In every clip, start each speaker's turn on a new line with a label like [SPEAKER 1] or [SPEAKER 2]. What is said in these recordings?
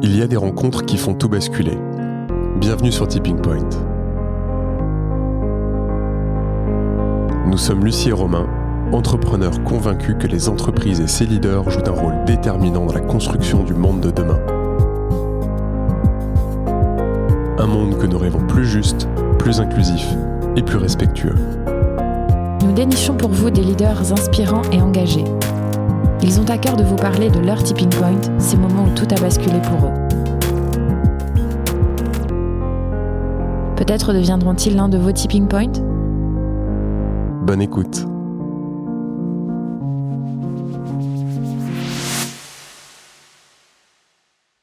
[SPEAKER 1] Il y a des rencontres qui font tout basculer. Bienvenue sur Tipping Point. Nous sommes Lucie et Romain, entrepreneurs convaincus que les entreprises et ses leaders jouent un rôle déterminant dans la construction du monde de demain. Un monde que nous rêvons plus juste, plus inclusif et plus respectueux.
[SPEAKER 2] Nous dénichons pour vous des leaders inspirants et engagés. Ils ont à cœur de vous parler de leur tipping point, ces moments où tout a basculé pour eux. Peut-être deviendront-ils l'un de vos tipping points ?
[SPEAKER 1] Bonne écoute.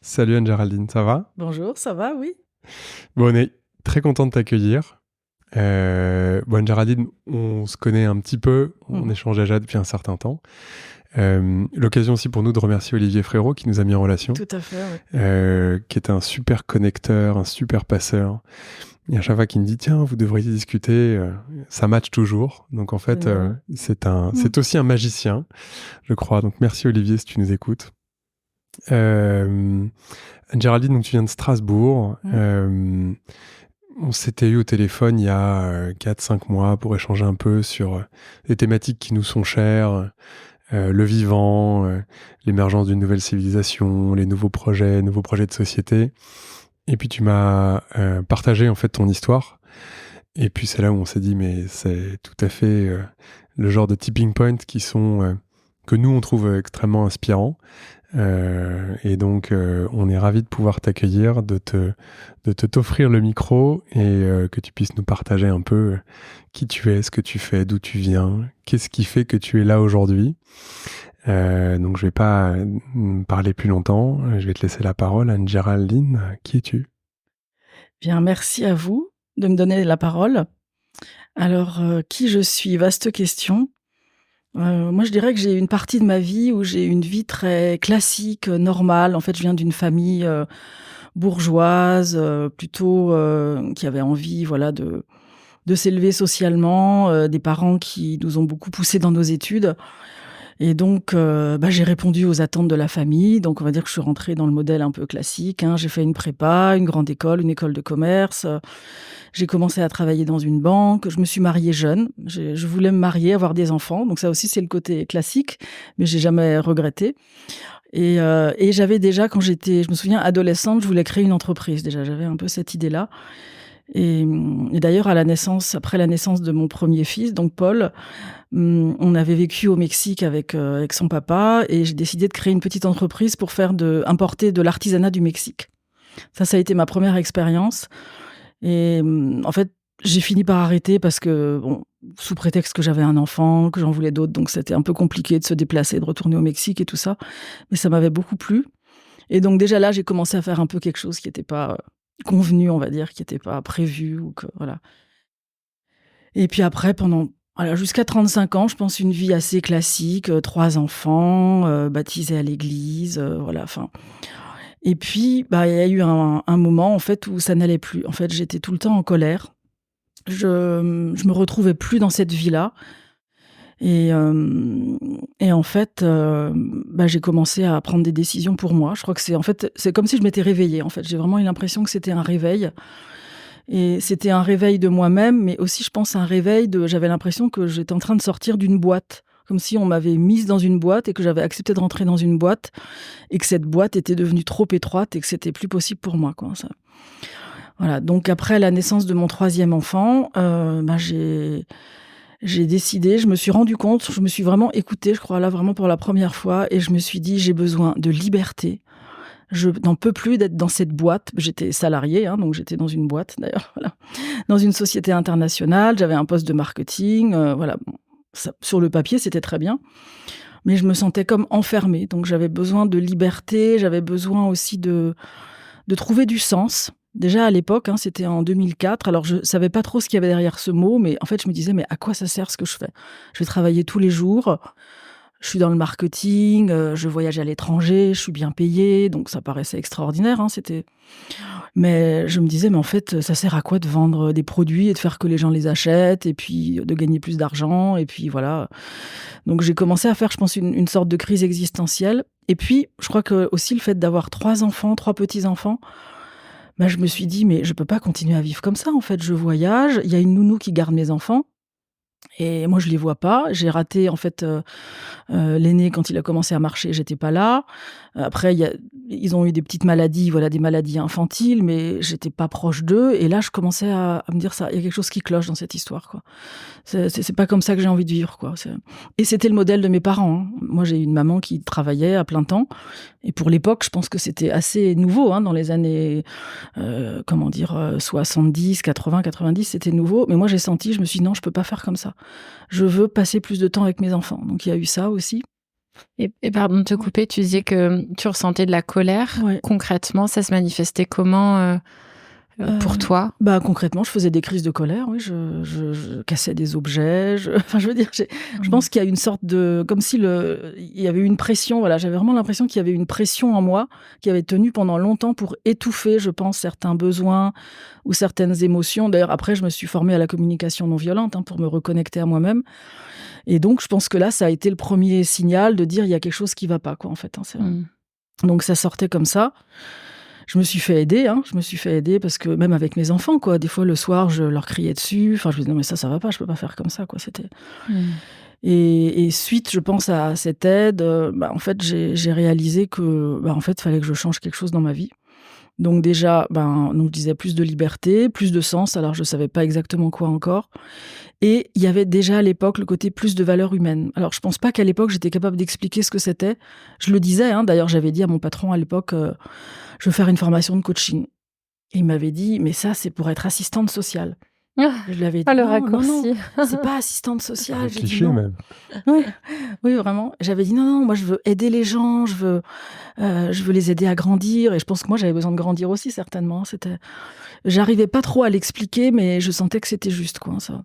[SPEAKER 1] Salut Anne-Géraldine, ça va ?
[SPEAKER 3] Bonjour, ça va, oui.
[SPEAKER 1] Bon, on est très content de t'accueillir. Anne-Géraldine, on se connaît un petit peu, on échange déjà depuis un certain temps. L'occasion aussi pour nous de remercier Olivier Frérot qui nous a mis en relation.
[SPEAKER 3] Tout à fait, oui.
[SPEAKER 1] Qui est un super connecteur, un super passeur. Et à chaque fois qu'il me dit, tiens, vous devriez discuter, ça match toujours. Donc en fait, c'est aussi un magicien, je crois. Donc merci Olivier si tu nous écoutes. Anne-Géraldine, donc tu viens de Strasbourg. On s'était eu au téléphone il y a 4-5 mois pour échanger un peu sur des thématiques qui nous sont chères, le vivant, l'émergence d'une nouvelle civilisation, les nouveaux projets de société. Et puis tu m'as partagé en fait ton histoire. Et puis c'est là où on s'est dit mais c'est tout à fait le genre de tipping point qui sont que nous on trouve extrêmement inspirants. Et donc on est ravis de pouvoir t'accueillir, de t'offrir le micro et que tu puisses nous partager un peu qui tu es, ce que tu fais, d'où tu viens, qu'est-ce qui fait que tu es là aujourd'hui. Donc je vais pas parler plus longtemps, je vais te laisser la parole. Anne-Géraldine, qui es-tu ?
[SPEAKER 3] Bien, merci à vous de me donner la parole. Alors, qui je suis ? Vaste question. Moi, je dirais que j'ai une partie de ma vie où j'ai une vie très classique, normale. En fait, je viens d'une famille bourgeoise, plutôt qui avait envie, voilà, de s'élever socialement, des parents qui nous ont beaucoup poussés dans nos études. Et donc, j'ai répondu aux attentes de la famille. Donc, on va dire que je suis rentrée dans le modèle un peu classique. J'ai fait une prépa, une grande école, une école de commerce. J'ai commencé à travailler dans une banque. Je me suis mariée jeune. Je voulais me marier, avoir des enfants. Donc, ça aussi, c'est le côté classique. Mais j'ai jamais regretté. Et j'avais déjà, je me souviens, adolescente, je voulais créer une entreprise. Déjà, j'avais un peu cette idée-là. Et d'ailleurs, après la naissance de mon premier fils, donc Paul, on avait vécu au Mexique avec son papa et j'ai décidé de créer une petite entreprise pour importer de l'artisanat du Mexique. Ça a été ma première expérience. Et en fait, j'ai fini par arrêter parce que, sous prétexte que j'avais un enfant, que j'en voulais d'autres, donc c'était un peu compliqué de se déplacer, de retourner au Mexique et tout ça. Mais ça m'avait beaucoup plu. Et donc déjà là, j'ai commencé à faire un peu quelque chose qui n'était pas convenu, on va dire, qui n'était pas prévu ou que voilà. Et puis après, jusqu'à 35 ans, je pense une vie assez classique, 3 enfants, baptisés à l'église, voilà. Enfin. Et puis, il y a eu un moment en fait où ça n'allait plus. En fait, j'étais tout le temps en colère. Je me retrouvais plus dans cette vie-là. Et en fait, j'ai commencé à prendre des décisions pour moi. Je crois que c'est comme si je m'étais réveillée. En fait, j'ai vraiment eu l'impression que c'était un réveil. Et c'était un réveil de moi-même, mais aussi, je pense, j'avais l'impression que j'étais en train de sortir d'une boîte. Comme si on m'avait mise dans une boîte et que j'avais accepté de rentrer dans une boîte et que cette boîte était devenue trop étroite et que c'était plus possible pour moi, quoi. Ça. Voilà. Donc, après la naissance de mon 3e enfant, j'ai décidé, je me suis rendu compte, je me suis vraiment écoutée, je crois là vraiment pour la première fois, et je me suis dit, j'ai besoin de liberté. Je n'en peux plus d'être dans cette boîte. J'étais salariée, donc j'étais dans une boîte d'ailleurs, voilà, dans une société internationale. J'avais un poste de marketing, voilà. Ça, sur le papier, c'était très bien, mais je me sentais comme enfermée. Donc j'avais besoin de liberté, j'avais besoin aussi de trouver du sens. Déjà à l'époque, c'était en 2004. Alors je savais pas trop ce qu'il y avait derrière ce mot, mais en fait je me disais mais à quoi ça sert ce que je fais ? Je vais travailler tous les jours. je suis dans le marketing, je voyage à l'étranger, je suis bien payée, donc ça paraissait extraordinaire, hein, mais je me disais: «Mais en fait, ça sert à quoi de vendre des produits et de faire que les gens les achètent et puis de gagner plus d'argent?» et puis voilà. Donc j'ai commencé à faire, je pense, une sorte de crise existentielle et puis je crois que aussi le fait d'avoir 3 enfants, 3 petits-enfants, bah, je me suis dit: «Mais je peux pas continuer à vivre comme ça, en fait. Je voyage, il y a une nounou qui garde mes enfants et moi je les vois pas. J'ai raté en fait, l'aîné quand il a commencé à marcher, j'étais pas là. Après ils ont eu des petites maladies, voilà, des maladies infantiles, mais j'étais pas proche d'eux et là je commençais à me dire: «Ça, il y a quelque chose qui cloche dans cette histoire, quoi. C'est pas comme ça que j'ai envie de vivre, quoi». Et c'était le modèle de mes parents, hein. Moi, j'ai une maman qui travaillait à plein temps et pour l'époque, je pense que c'était assez nouveau, hein, dans les années, 70, 80, 90, c'était nouveau. Mais moi, je me suis dit: «Non, je peux pas faire comme ça. Je veux passer plus de temps avec mes enfants». Donc il y a eu ça aussi.
[SPEAKER 2] Et pardon de te couper, tu disais que tu ressentais de la colère.
[SPEAKER 3] Ouais.
[SPEAKER 2] Concrètement, ça se manifestait comment pour toi?
[SPEAKER 3] Bah, concrètement, je faisais des crises de colère, oui, je cassais des objets, enfin, je veux dire, je pense qu'il y a une sorte de comme si il y avait une pression, voilà, j'avais vraiment l'impression qu'il y avait une pression en moi, qui avait tenu pendant longtemps pour étouffer, je pense, certains besoins ou certaines émotions. D'ailleurs, après, je me suis formée à la communication non violente, hein, pour me reconnecter à moi-même et donc je pense que là, ça a été le premier signal de dire: «Il y a quelque chose qui va pas», quoi, en fait, hein, donc ça sortait comme ça. Je me suis fait aider, hein. Je me suis fait aider parce que même avec mes enfants, quoi, des fois le soir, je leur criais dessus. Enfin, je me disais: «Non mais ça va pas, je peux pas faire comme ça, quoi». Et suite, je pense à cette aide, bah, en fait, j'ai réalisé que, bah, en fait, il fallait que je change quelque chose dans ma vie. Donc déjà, ben, donc je disais plus de liberté, plus de sens, alors je savais pas exactement quoi encore. Et il y avait déjà à l'époque le côté plus de valeur humaine. Alors je pense pas qu'à l'époque j'étais capable d'expliquer ce que c'était. Je le disais, hein, d'ailleurs j'avais dit à mon patron à l'époque, «Je veux faire une formation de coaching». Et il m'avait dit: «Mais ça, c'est pour être assistante sociale». Je lui avais dit:
[SPEAKER 2] Ah, le
[SPEAKER 3] «Non, non, non,
[SPEAKER 2] raccourci.
[SPEAKER 3] c'est pas assistante sociale».
[SPEAKER 1] Un
[SPEAKER 3] J'ai dit:
[SPEAKER 1] cliché
[SPEAKER 3] «Non».
[SPEAKER 1] même.
[SPEAKER 3] Oui, oui, vraiment. J'avais dit: «Non, non, moi je veux aider les gens, je veux les aider à grandir» et je pense que moi j'avais besoin de grandir aussi certainement. J'arrivais pas trop à l'expliquer, mais je sentais que c'était juste, quoi, ça.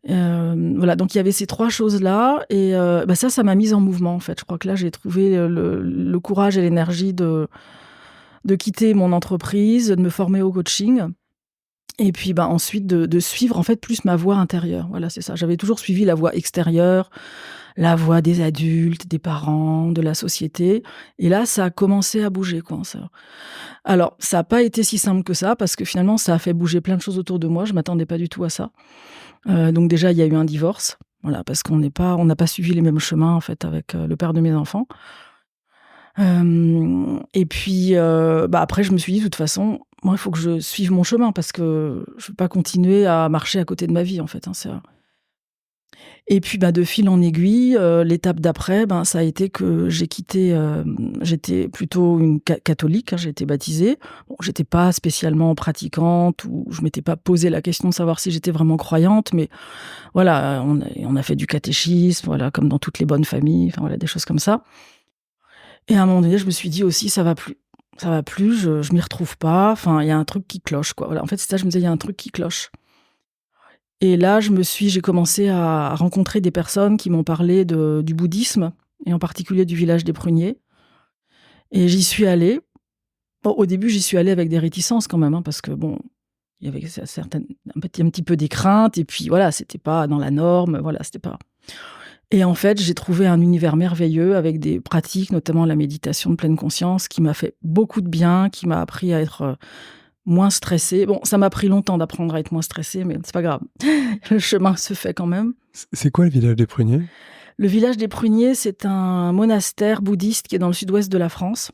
[SPEAKER 3] Voilà, donc il y avait ces 3 choses-là et bah, ça m'a mise en mouvement, en fait. Je crois que là, j'ai trouvé, le courage et l'énergie de quitter mon entreprise, de me former au coaching et puis, bah, ensuite de suivre, en fait, plus ma voix intérieure. Voilà, c'est ça. J'avais toujours suivi la voix extérieure, la voix des adultes, des parents, de la société et là, ça a commencé à bouger, quoi, ça. Alors, ça a pas été si simple que ça parce que finalement, ça a fait bouger plein de choses autour de moi. Je m'attendais pas du tout à ça. Donc déjà, il y a eu un divorce, voilà, parce on n'a pas suivi les mêmes chemins, en fait, avec, le père de mes enfants. Et puis, bah, après, je me suis dit: «De toute façon, moi, il faut que je suive mon chemin parce que je peux pas continuer à marcher à côté de ma vie, en fait, hein, ça». Et puis, bah, de fil en aiguille, l'étape d'après, ben, ça a été que j'ai quitté, j'étais plutôt une catholique, hein, j'ai été baptisée. Bon, j'étais pas spécialement pratiquante ou je m'étais pas posé la question de savoir si j'étais vraiment croyante, mais voilà, on a fait du catéchisme, voilà, comme dans toutes les bonnes familles, enfin, voilà, des choses comme ça. Et à un moment donné, je me suis dit aussi: «Ça va plus. Ça va plus, je m'y retrouve pas, enfin, il y a un truc qui cloche, quoi». Voilà, en fait, c'est ça, je me disais: «Il y a un truc qui cloche». Et là, j'ai commencé à rencontrer des personnes qui m'ont parlé du bouddhisme et en particulier du village des Pruniers et j'y suis allée. Bon, au début, j'y suis allée avec des réticences quand même, hein, parce que bon, il y avait un petit peu des craintes et puis voilà, c'était pas dans la norme, voilà, c'était pas et en fait, j'ai trouvé un univers merveilleux avec des pratiques, notamment la méditation de pleine conscience qui m'a fait beaucoup de bien, qui m'a appris à être, moins stressée. Bon, ça m'a pris longtemps d'apprendre à être moins stressée, mais c'est pas grave. Le chemin se fait quand même.
[SPEAKER 1] C'est quoi le village des Pruniers?
[SPEAKER 3] Le village des Pruniers, c'est un monastère bouddhiste qui est dans le sud-ouest de la France,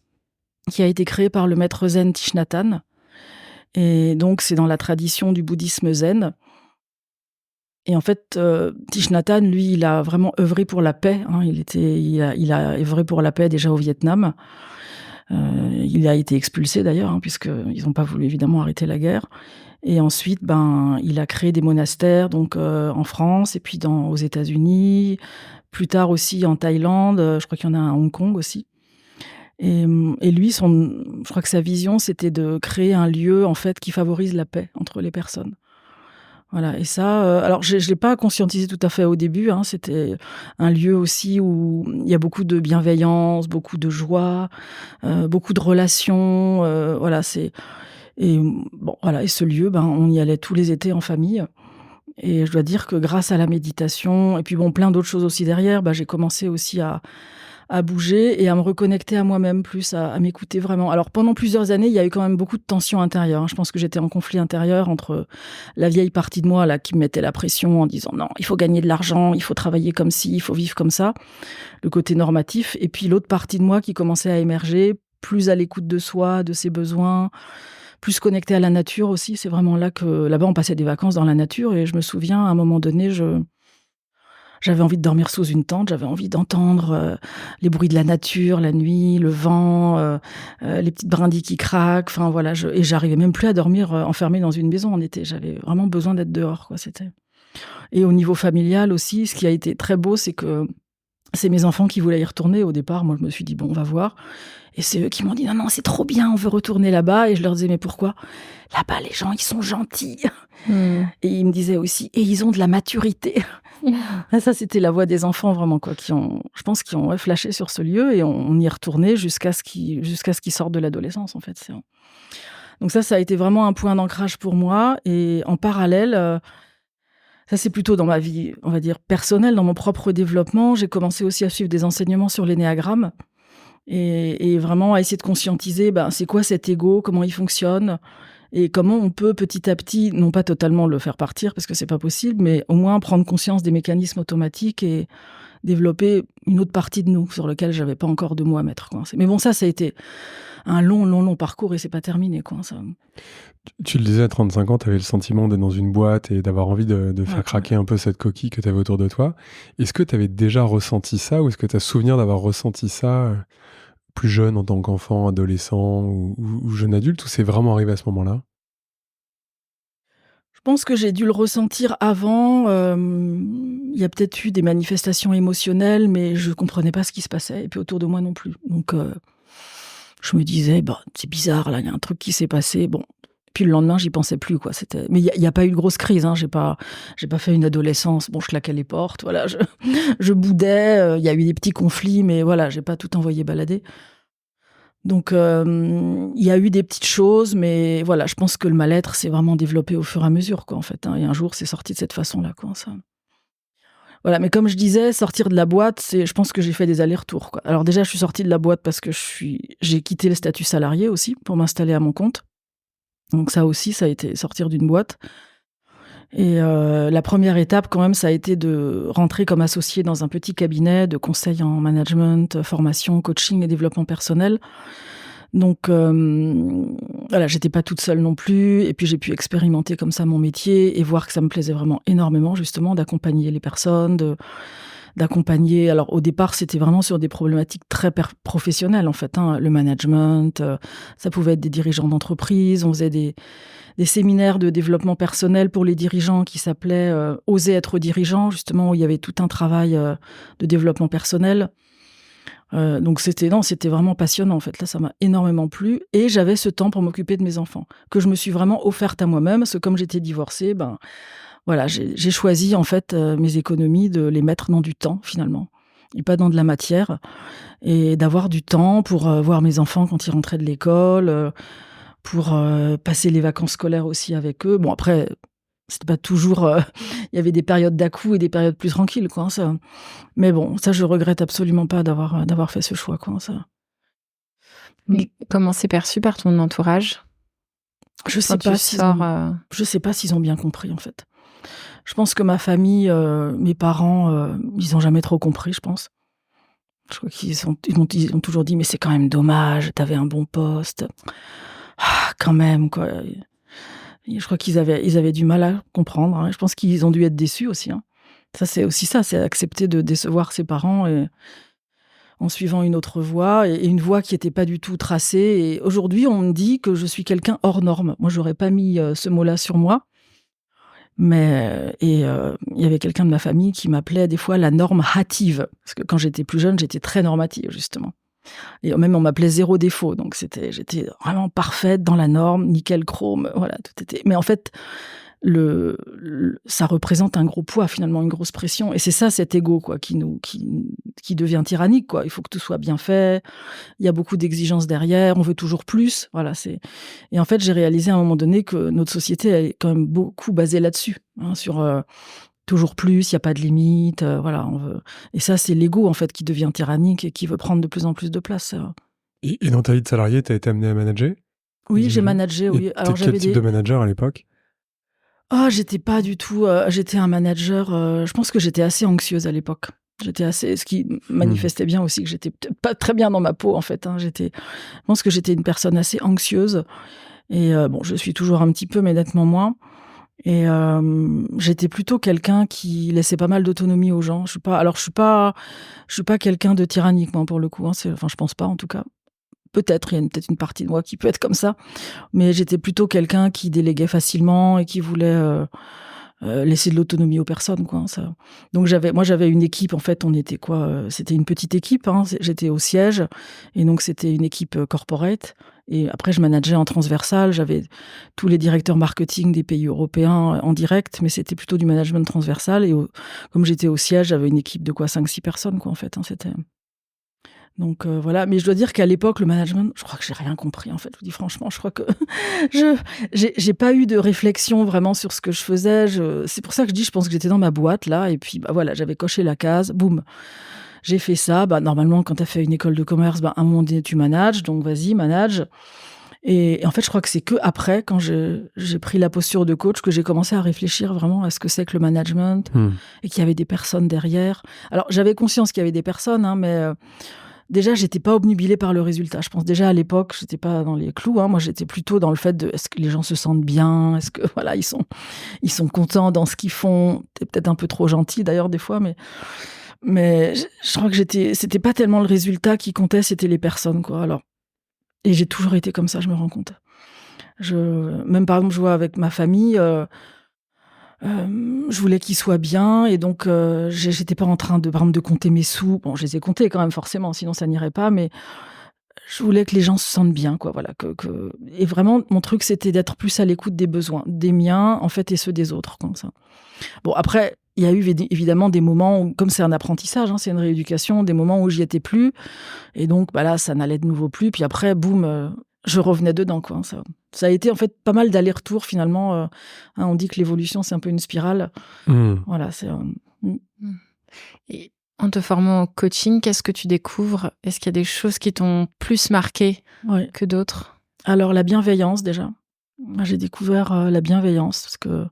[SPEAKER 3] qui a été créé par le maître zen Thich Nhat Hanh. Et donc, c'est dans la tradition du bouddhisme zen. Et en fait, Thich Nhat Hanh, lui, il a vraiment œuvré pour la paix, hein. Il a œuvré pour la paix déjà au Vietnam. Il a été expulsé d'ailleurs, hein, puisqu'ils n'ont pas voulu évidemment arrêter la guerre. Et ensuite, ben, il a créé des monastères donc en France et puis aux États-Unis, plus tard aussi en Thaïlande, je crois qu'il y en a un à Hong Kong aussi. Et lui, je crois que sa vision, c'était de créer un lieu en fait qui favorise la paix entre les personnes. Voilà, et ça, alors je l'ai pas conscientisé tout à fait au début, hein. C'était un lieu aussi où il y a beaucoup de bienveillance, beaucoup de joie, beaucoup de relations, voilà, et bon, voilà, et ce lieu, ben, on y allait tous les étés en famille, et je dois dire que grâce à la méditation et puis bon, plein d'autres choses aussi derrière, bah, j'ai commencé aussi à bouger et à me reconnecter à moi-même plus, à m'écouter vraiment. Alors pendant plusieurs années, il y a eu quand même beaucoup de tensions intérieures, hein. Je pense que j'étais en conflit intérieur entre la vieille partie de moi là qui me mettait la pression en disant: «Non, il faut gagner de l'argent, il faut travailler comme ci, il faut vivre comme ça», le côté normatif, et puis l'autre partie de moi qui commençait à émerger, plus à l'écoute de soi, de ses besoins, plus connectée à la nature aussi. C'est vraiment là-bas, on passait des vacances dans la nature, et je me souviens, à un moment donné, j'avais envie de dormir sous une tente, j'avais envie d'entendre les bruits de la nature, la nuit, le vent, les petites brindilles qui craquent. Enfin voilà, et j'arrivais même plus à dormir enfermée dans une maison en été. J'avais vraiment besoin d'être dehors, quoi. Et au niveau familial aussi, ce qui a été très beau, c'est que c'est mes enfants qui voulaient y retourner au départ. Moi, je me suis dit: «Bon, on va voir», et c'est eux qui m'ont dit: «Non, non, c'est trop bien, on veut retourner là-bas», et je leur disais: «Mais pourquoi?» «Là-bas, les gens, ils sont gentils». Et ils me disaient aussi: «Et ils ont de la maturité». Ça, c'était la voix des enfants vraiment, quoi, qui ont flashé sur ce lieu, et on y est retourné jusqu'à ce qu'ils sortent de l'adolescence, en fait. Donc ça a été vraiment un point d'ancrage pour moi, et en parallèle, ça c'est plutôt dans ma vie, on va dire, personnelle, dans mon propre développement, j'ai commencé aussi à suivre des enseignements sur l'énéagramme, et vraiment à essayer de conscientiser, ben, c'est quoi cet ego, comment il fonctionne, et comment on peut petit à petit, non pas totalement le faire partir parce que c'est pas possible, mais au moins prendre conscience des mécanismes automatiques et développer une autre partie de nous sur lequel j'avais pas encore de mots à mettre, quoi. Mais bon, ça a été un long parcours, et c'est pas terminé, quoi, ça.
[SPEAKER 1] Tu le disais, à 35 ans, tu avais le sentiment d'être dans une boîte et d'avoir envie de faire craquer un peu cette coquille que tu avais autour de toi. Est-ce que tu avais déjà ressenti ça, ou est-ce que tu as souvenir d'avoir ressenti ça plus jeune, en tant qu'enfant, adolescent ou jeune adulte, ou c'est vraiment arrivé à ce moment-là?
[SPEAKER 3] Je pense que j'ai dû le ressentir avant. Il y a peut-être eu des manifestations émotionnelles, mais je comprenais pas ce qui se passait, et puis autour de moi non plus. Donc, je me disais: «Bah, c'est bizarre, là, il y a un truc qui s'est passé». Bon, puis le lendemain, j'y pensais plus, quoi. Mais il y a pas eu de grosse crise, hein. J'ai pas fait une adolescence. Bon, je claquais les portes, voilà, je boudais. Il y a eu des petits conflits, mais voilà, j'ai pas tout envoyé balader. Donc, il y a eu des petites choses, mais voilà, je pense que le mal-être s'est vraiment développé au fur et à mesure, quoi, en fait, hein. Et un jour, c'est sorti de cette façon-là, quoi, ça. Voilà, mais comme je disais, sortir de la boîte, je pense que j'ai fait des allers-retours, quoi. Alors déjà, je suis sortie de la boîte parce que j'ai quitté le statut salarié aussi pour m'installer à mon compte. Donc ça aussi, ça a été sortir d'une boîte. Et la première étape, quand même, ça a été de rentrer comme associée dans un petit cabinet de conseil en management, formation, coaching et développement personnel. Donc voilà, j'étais pas toute seule non plus, et puis j'ai pu expérimenter comme ça mon métier et voir que ça me plaisait vraiment énormément, justement, d'accompagner les personnes, d'accompagner. Alors au départ, c'était vraiment sur des problématiques très professionnelles, en fait, hein, le management, ça pouvait être des dirigeants d'entreprise. On faisait des séminaires de développement personnel pour les dirigeants qui s'appelaient Oser être dirigeant, justement, où il y avait tout un travail de développement personnel. Donc c'était vraiment passionnant, en fait. Là, ça m'a énormément plu, et j'avais ce temps pour m'occuper de mes enfants, que je me suis vraiment offerte à moi-même, parce que comme j'étais divorcée, ben voilà, j'ai choisi, en fait, mes économies, de les mettre dans du temps, finalement, et pas dans de la matière, et d'avoir du temps pour voir mes enfants quand ils rentraient de l'école, pour passer les vacances scolaires aussi avec eux. Bon, après, c'était pas toujours, il y avait des périodes d'à-coups et des périodes plus tranquilles, quoi, ça. Mais bon, ça, je regrette absolument pas d'avoir fait ce choix, quoi, ça.
[SPEAKER 2] Mais comment c'est perçu par ton entourage
[SPEAKER 3] Je sais pas s'ils ont bien compris, en fait. Je pense que ma famille, mes parents, ils ont jamais trop compris, je pense. Je crois ils ont toujours dit: «Mais c'est quand même dommage, t'avais un bon poste». Ah, quand même, quoi. Et je crois qu'ils avaient du mal à comprendre, hein. Je pense qu'ils ont dû être déçus aussi, hein. Ça, c'est aussi ça, c'est accepter de décevoir ses parents, et en suivant une autre voie, et une voie qui était pas du tout tracée. Et aujourd'hui, on me dit que je suis quelqu'un hors norme. Moi, j'aurais pas mis ce mot-là sur moi, mais il y avait quelqu'un de ma famille qui m'appelait des fois la normative, parce que quand j'étais plus jeune, j'étais très normative, justement. Et même on m'appelait zéro défaut, donc j'étais vraiment parfaite dans la norme, nickel chrome, voilà, tout était. Mais en fait, ça représente un gros poids, finalement, une grosse pression. Et c'est ça, cet ego, quoi, qui devient tyrannique, quoi. Il faut que tout soit bien fait. Il y a beaucoup d'exigences derrière. On veut toujours plus. Voilà, Et en fait, j'ai réalisé à un moment donné que notre société elle est quand même beaucoup basée là-dessus, hein, sur toujours plus. Il n'y a pas de limite. Voilà, on veut. Et ça, c'est l'ego, en fait, qui devient tyrannique et qui veut prendre de plus en plus de place.
[SPEAKER 1] Et dans ta vie de salarié, tu as été amené à manager?
[SPEAKER 3] Oui, j'ai managé. Oui.
[SPEAKER 1] Alors, quel type de manager à l'époque?
[SPEAKER 3] J'étais pas du tout. J'étais un manager. Je pense que j'étais assez anxieuse à l'époque. Ce qui manifestait bien aussi que j'étais peut-être pas très bien dans ma peau, en fait. Hein. Je pense que j'étais une personne assez anxieuse. Et je suis toujours un petit peu, mais nettement moins. Et j'étais plutôt quelqu'un qui laissait pas mal d'autonomie aux gens. Je suis pas quelqu'un de tyrannique, moi, pour le coup. Hein. Je pense pas, en tout cas. Peut-être, il y a peut-être une partie de moi qui peut être comme ça. Mais j'étais plutôt quelqu'un qui déléguait facilement et qui voulait laisser de l'autonomie aux personnes, quoi. Ça. Donc j'avais une équipe, en fait, on était c'était une petite équipe, hein. J'étais au siège, et donc c'était une équipe corporate. Et après, je manageais en transversal, j'avais tous les directeurs marketing des pays européens en direct, mais c'était plutôt du management transversal. Et comme j'étais au siège, j'avais une équipe de 5-6 personnes, quoi, en fait, hein, c'était... Donc voilà, mais je dois dire qu'à l'époque, le management, je crois que j'ai rien compris, en fait. Je vous dis franchement, je crois que j'ai pas eu de réflexion vraiment sur ce que je faisais. C'est pour ça que je dis, je pense que j'étais dans ma boîte là, et puis voilà, j'avais coché la case, boum, j'ai fait ça. Normalement, quand tu as fait une école de commerce, à un moment donné, tu manages, donc vas-y, manage. Et en fait, je crois que c'est que après, quand j'ai pris la posture de coach, que j'ai commencé à réfléchir vraiment à ce que c'est que le management, et qu'il y avait des personnes derrière. Alors, j'avais conscience qu'il y avait des personnes, hein, mais déjà, j'étais pas obnubilée par le résultat. Je pense déjà à l'époque, j'étais pas dans les clous. Hein. Moi, j'étais plutôt dans le fait de est-ce que les gens se sentent bien, est-ce que voilà, ils sont contents dans ce qu'ils font. C'est peut-être un peu trop gentil d'ailleurs des fois, mais je crois que c'était pas tellement le résultat qui comptait, c'était les personnes, quoi. Alors, et j'ai toujours été comme ça, je me rends compte. Même par exemple, je vois avec ma famille. Je voulais qu'ils soient bien, et donc j'étais pas en train de, par exemple, de compter mes sous. Bon, je les ai comptés quand même, forcément, sinon ça n'irait pas, mais je voulais que les gens se sentent bien, quoi. Voilà, et vraiment, mon truc, c'était d'être plus à l'écoute des besoins, des miens, en fait, et ceux des autres, comme ça. Bon, après, il y a eu évidemment des moments où, comme c'est un apprentissage, hein, c'est une rééducation, des moments où j'y étais plus, et donc là, ça n'allait de nouveau plus, puis après, boum, je revenais dedans, quoi. Ça a été en fait pas mal d'allers-retours, finalement. Hein, on dit que l'évolution, c'est un peu une spirale. Voilà, c'est...
[SPEAKER 2] Et en te formant en coaching, qu'est-ce que tu découvres? Est-ce qu'il y a des choses qui t'ont plus marqué que d'autres?
[SPEAKER 3] Alors, la bienveillance, déjà. Moi, j'ai découvert la bienveillance, parce que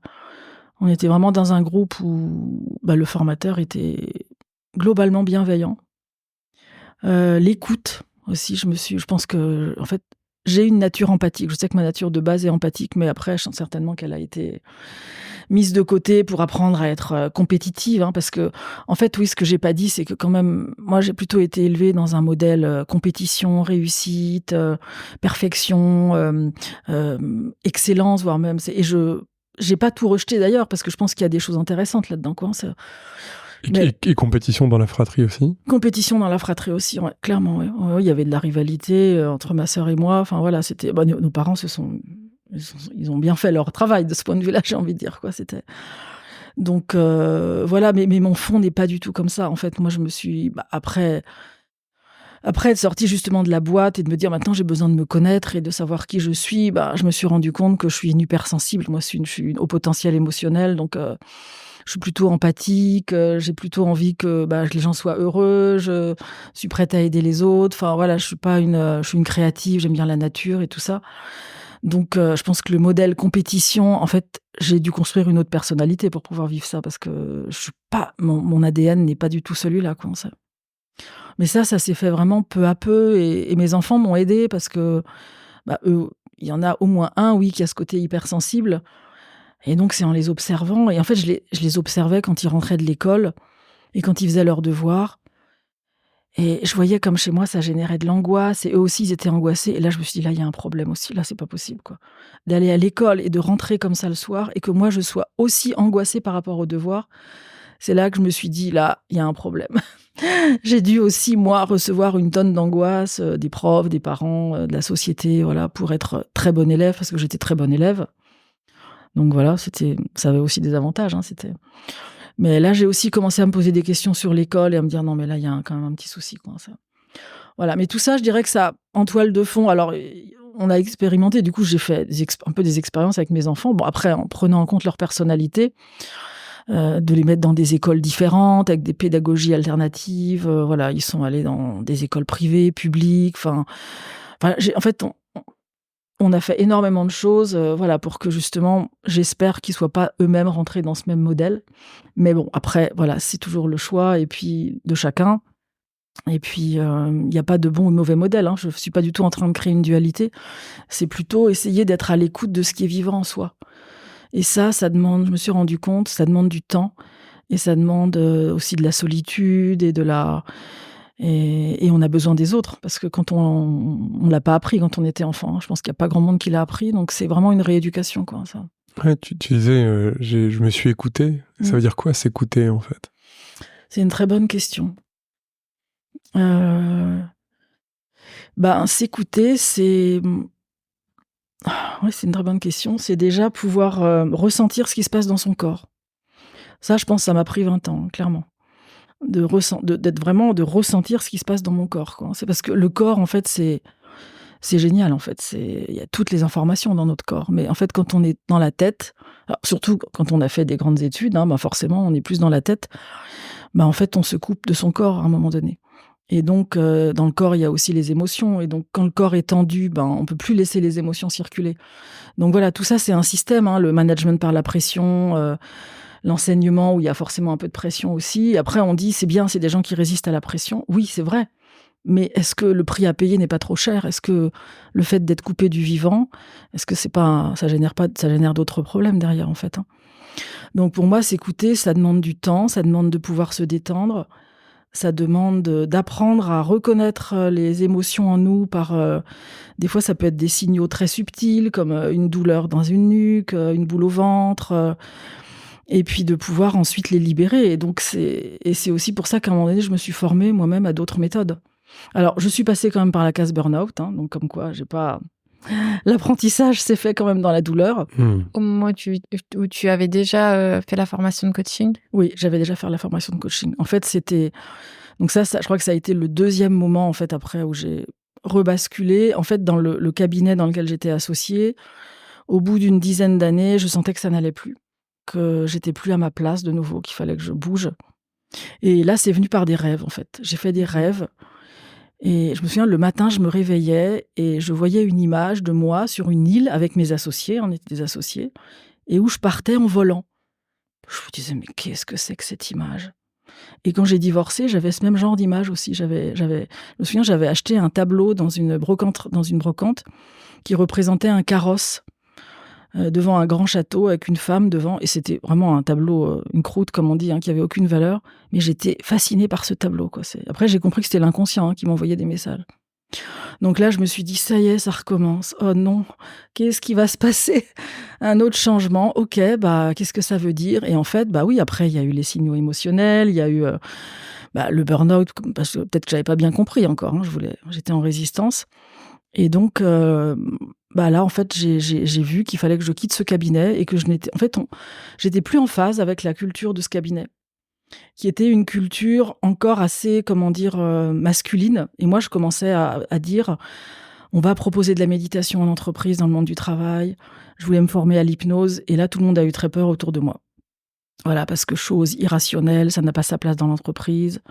[SPEAKER 3] on était vraiment dans un groupe où le formateur était globalement bienveillant. L'écoute aussi, je pense que, en fait, j'ai une nature empathique. Je sais que ma nature de base est empathique, mais après, je sens certainement qu'elle a été mise de côté pour apprendre à être compétitive. Hein, parce que, en fait, oui, ce que j'ai pas dit, c'est que quand même, moi, j'ai plutôt été élevée dans un modèle compétition, réussite, perfection, excellence, voire même. Et j'ai pas tout rejeté d'ailleurs, parce que je pense qu'il y a des choses intéressantes là-dedans, quoi.
[SPEAKER 1] Et compétition dans la fratrie aussi? Compétition
[SPEAKER 3] dans la fratrie aussi, ouais, clairement. Ouais. Il y avait de la rivalité entre ma sœur et moi. Enfin voilà, c'était. Nos parents ils ont bien fait leur travail de ce point de vue-là, j'ai envie de dire, quoi. C'était. Donc voilà, mais mon fond n'est pas du tout comme ça. En fait, moi, je me suis après être sortie justement de la boîte et de me dire maintenant j'ai besoin de me connaître et de savoir qui je suis. Je me suis rendu compte que je suis une hypersensible. Moi, je suis au potentiel émotionnel, donc. Je suis plutôt empathique, j'ai plutôt envie que les gens soient heureux, je suis prête à aider les autres. Enfin voilà, je suis une créative, j'aime bien la nature et tout ça. Donc je pense que le modèle compétition, en fait, j'ai dû construire une autre personnalité pour pouvoir vivre ça, parce que je suis pas, mon ADN n'est pas du tout celui-là, quoi. Ça. Mais ça s'est fait vraiment peu à peu, et mes enfants m'ont aidée, parce que eux, il y en a au moins un, oui, qui a ce côté hypersensible. Et donc, c'est en les observant. Et en fait, je les observais quand ils rentraient de l'école et quand ils faisaient leurs devoirs. Et je voyais comme chez moi, ça générait de l'angoisse. Et eux aussi, ils étaient angoissés. Et là, je me suis dit, là, il y a un problème aussi. Là, c'est pas possible, quoi. D'aller à l'école et de rentrer comme ça le soir et que moi, je sois aussi angoissée par rapport aux devoirs. C'est là que je me suis dit, là, il y a un problème. J'ai dû aussi, moi, recevoir une tonne d'angoisse des profs, des parents, de la société, voilà, pour être très bonne élève, parce que j'étais très bonne élève. Donc voilà, ça avait aussi des avantages. Mais là, j'ai aussi commencé à me poser des questions sur l'école et à me dire non, mais là, il y a quand même un petit souci, quoi. Voilà. Mais tout ça, je dirais que ça, en toile de fond. Alors, on a expérimenté. Du coup, j'ai fait un peu des expériences avec mes enfants. Bon, après, en prenant en compte leur personnalité, de les mettre dans des écoles différentes, avec des pédagogies alternatives. Voilà, ils sont allés dans des écoles privées, publiques. En fait, on a fait énormément de choses, voilà, pour que justement, j'espère qu'ils soient pas eux-mêmes rentrés dans ce même modèle. Mais bon, après, voilà, c'est toujours le choix et puis de chacun. Et puis, il n'y a pas de bon ou de mauvais modèle. Je ne suis pas du tout en train de créer une dualité. C'est plutôt essayer d'être à l'écoute de ce qui est vivant en soi. Et ça demande, je me suis rendu compte, ça demande du temps. Et ça demande aussi de la solitude et on a besoin des autres. Parce que quand on l'a pas appris quand on était enfant. Je pense qu'il n'y a pas grand monde qui l'a appris. Donc, c'est vraiment une rééducation, quoi, ça.
[SPEAKER 1] Ouais, tu disais, je me suis écouté. Ça veut dire quoi, s'écouter, en fait?
[SPEAKER 3] C'est une très bonne question. S'écouter, c'est une très bonne question. C'est déjà pouvoir ressentir ce qui se passe dans son corps. Ça, je pense, ça m'a pris 20 ans, clairement. De ressentir ce qui se passe dans mon corps, quoi. C'est parce que le corps, en fait, c'est génial, en fait. Il y a toutes les informations dans notre corps. Mais en fait, quand on est dans la tête, alors, surtout quand on a fait des grandes études, forcément, on est plus dans la tête. En fait, on se coupe de son corps à un moment donné. Et donc, dans le corps, il y a aussi les émotions. Et donc, quand le corps est tendu, on peut plus laisser les émotions circuler. Donc voilà, tout ça, c'est un système. Le management par la pression, l'enseignement où il y a forcément un peu de pression aussi. Après, on dit, c'est bien, c'est des gens qui résistent à la pression. Oui, c'est vrai. Mais est-ce que le prix à payer n'est pas trop cher? Est-ce que le fait d'être coupé du vivant, est-ce que ça génère d'autres problèmes derrière, en fait, Donc, pour moi, s'écouter, ça demande du temps, ça demande de pouvoir se détendre. Ça demande d'apprendre à reconnaître les émotions en nous par... des fois, ça peut être des signaux très subtils, comme une douleur dans une nuque, une boule au ventre, et puis de pouvoir ensuite les libérer. Et donc, c'est aussi pour ça qu'à un moment donné, je me suis formée moi-même à d'autres méthodes. Alors, je suis passée quand même par la case burn-out, donc comme quoi, j'ai pas... L'apprentissage s'est fait quand même dans la douleur.
[SPEAKER 4] Au moment où tu avais déjà fait la formation de coaching?
[SPEAKER 3] Oui, j'avais déjà fait la formation de coaching. En fait, c'était... Donc ça, je crois que ça a été le deuxième moment, en fait, après, où j'ai rebasculé. En fait, dans le cabinet dans lequel j'étais associée, au bout d'une dizaine d'années, je sentais que ça n'allait plus, que j'étais plus à ma place de nouveau, qu'il fallait que je bouge. Et là, c'est venu par des rêves, en fait. J'ai fait des rêves. Et je me souviens, le matin, je me réveillais et je voyais une image de moi sur une île avec mes associés, on était des associés, et où je partais en volant. Je me disais, mais qu'est-ce que c'est que cette image? Et quand j'ai divorcé, j'avais ce même genre d'image aussi. Je me souviens, j'avais acheté un tableau dans une brocante qui représentait un carrosse devant un grand château avec une femme devant. Et c'était vraiment un tableau, une croûte, comme on dit, qui avait aucune valeur. Mais j'étais fascinée par ce tableau, quoi. Après, j'ai compris que c'était l'inconscient qui m'envoyait des messages. Donc là, je me suis dit, ça y est, ça recommence. Oh non, qu'est-ce qui va se passer? Un autre changement. Ok, qu'est-ce que ça veut dire? Et en fait, oui, après, il y a eu les signaux émotionnels, il y a eu le burn-out, parce que peut-être que j'avais pas bien compris encore. J'étais en résistance. Et donc, là, en fait, j'ai vu qu'il fallait que je quitte ce cabinet et que j'étais plus en phase avec la culture de ce cabinet, qui était une culture encore assez, masculine. Et moi, je commençais à dire, on va proposer de la méditation en entreprise, dans le monde du travail. Je voulais me former à l'hypnose. Et là, tout le monde a eu très peur autour de moi. Voilà, parce que chose irrationnelle, ça n'a pas sa place dans l'entreprise.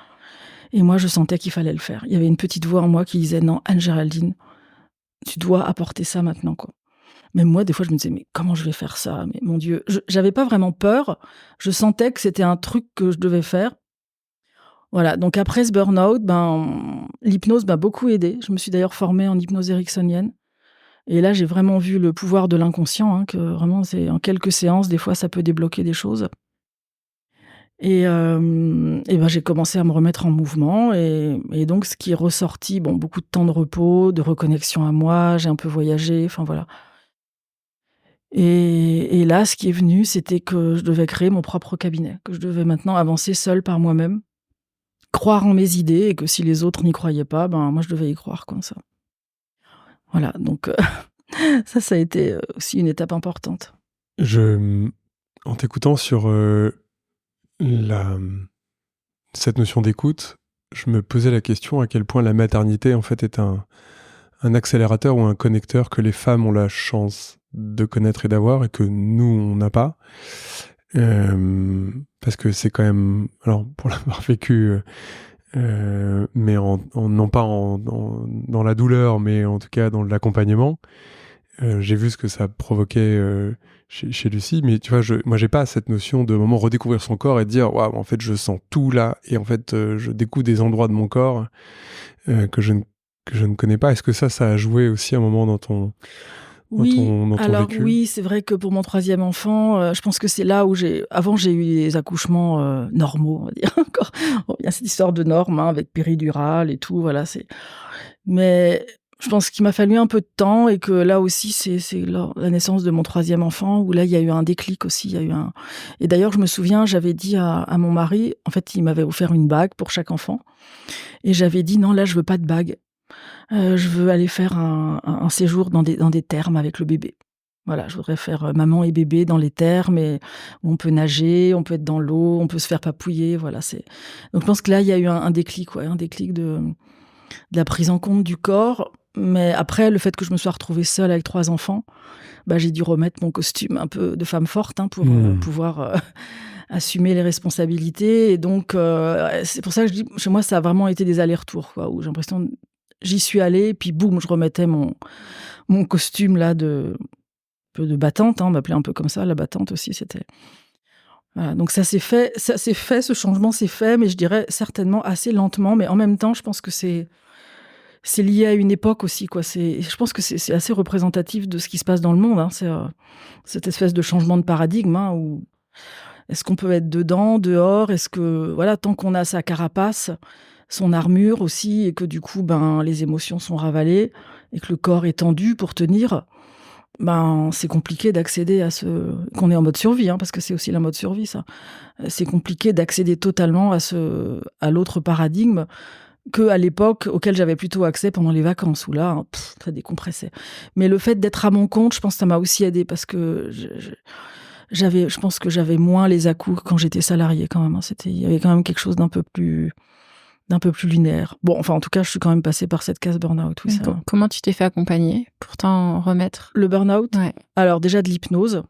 [SPEAKER 3] Et moi, je sentais qu'il fallait le faire. Il y avait une petite voix en moi qui disait, non, Anne-Géraldine, tu dois apporter ça maintenant, quoi. Même moi, des fois, je me disais, mais comment je vais faire ça? Mais mon Dieu, j'avais pas vraiment peur. Je sentais que c'était un truc que je devais faire. Voilà. Donc après ce burn-out, l'hypnose m'a beaucoup aidée. Je me suis d'ailleurs formée en hypnose ericksonienne. Et là, j'ai vraiment vu le pouvoir de l'inconscient, que vraiment, c'est en quelques séances, des fois, ça peut débloquer des choses. Et j'ai commencé à me remettre en mouvement. Et donc, ce qui est ressorti, beaucoup de temps de repos, de reconnexion à moi, j'ai un peu voyagé, enfin voilà. Et là, ce qui est venu, c'était que je devais créer mon propre cabinet, que je devais maintenant avancer seule par moi-même, croire en mes idées, et que si les autres n'y croyaient pas, moi, je devais y croire, comme ça. Voilà, donc ça a été aussi une étape importante.
[SPEAKER 1] En t'écoutant sur cette notion d'écoute, je me posais la question à quel point la maternité, en fait, est un accélérateur ou un connecteur que les femmes ont la chance de connaître et d'avoir et que nous, on n'a pas. Parce que c'est quand même... Alors, pour l'avoir vécu, mais non pas dans la douleur, mais en tout cas dans l'accompagnement, j'ai vu ce que ça provoquait chez Lucie, mais tu vois, moi j'ai pas cette notion de moment redécouvrir son corps et de dire waouh, en fait je sens tout là, et en fait je découvre des endroits de mon corps que je ne connais pas. Est-ce que ça a joué aussi un moment dans ton vécu?
[SPEAKER 3] Oui, c'est vrai que pour mon 3e enfant, je pense que c'est là où avant j'ai eu des accouchements normaux, on va dire encore. Bon, il y a cette histoire de normes avec péridurale et tout, voilà, mais je pense qu'il m'a fallu un peu de temps et que là aussi, c'est la naissance de mon 3e enfant où là, il y a eu un déclic aussi. Et d'ailleurs, je me souviens, j'avais dit à mon mari, en fait, il m'avait offert une bague pour chaque enfant. Et j'avais dit, non, là, je veux pas de bague. Je veux aller faire un séjour dans des thermes avec le bébé. Voilà, je voudrais faire maman et bébé dans les thermes où on peut nager, on peut être dans l'eau, on peut se faire papouiller. Voilà, donc je pense que là, il y a eu un déclic, un déclic de la prise en compte du corps. Mais après, le fait que je me sois retrouvée seule avec 3 enfants, j'ai dû remettre mon costume un peu de femme forte pour pouvoir assumer les responsabilités. Et donc, c'est pour ça que je dis, chez moi, ça a vraiment été des allers-retours, où j'ai l'impression, j'y suis allée, puis boum, je remettais mon costume là de battante, on m'appelait un peu comme ça, la battante aussi, c'était... Voilà, donc ça s'est fait, ce changement s'est fait, mais je dirais certainement assez lentement, mais en même temps, je pense que c'est lié à une époque aussi, je pense que c'est assez représentatif de ce qui se passe dans le monde, c'est cette espèce de changement de paradigme, où est-ce qu'on peut être dedans, dehors, est-ce que, voilà, tant qu'on a sa carapace, son armure aussi, et que du coup, les émotions sont ravalées, et que le corps est tendu pour tenir, c'est compliqué d'accéder à qu'on est en mode survie, parce que c'est aussi la mode survie, ça. C'est compliqué d'accéder totalement à l'autre paradigme, qu'à l'époque auquel j'avais plutôt accès pendant les vacances, où là, ça décompressait. Mais le fait d'être à mon compte, je pense que ça m'a aussi aidée, parce que je pense que j'avais moins les à-coups quand j'étais salariée quand même. Il y avait quand même quelque chose d'un peu plus linéaire. Bon, enfin, en tout cas, je suis quand même passée par cette case burn-out. Oui,
[SPEAKER 4] comment tu t'es fait accompagner pour t'en remettre?
[SPEAKER 3] Le burn-out?
[SPEAKER 4] Ouais.
[SPEAKER 3] Alors déjà de l'hypnose.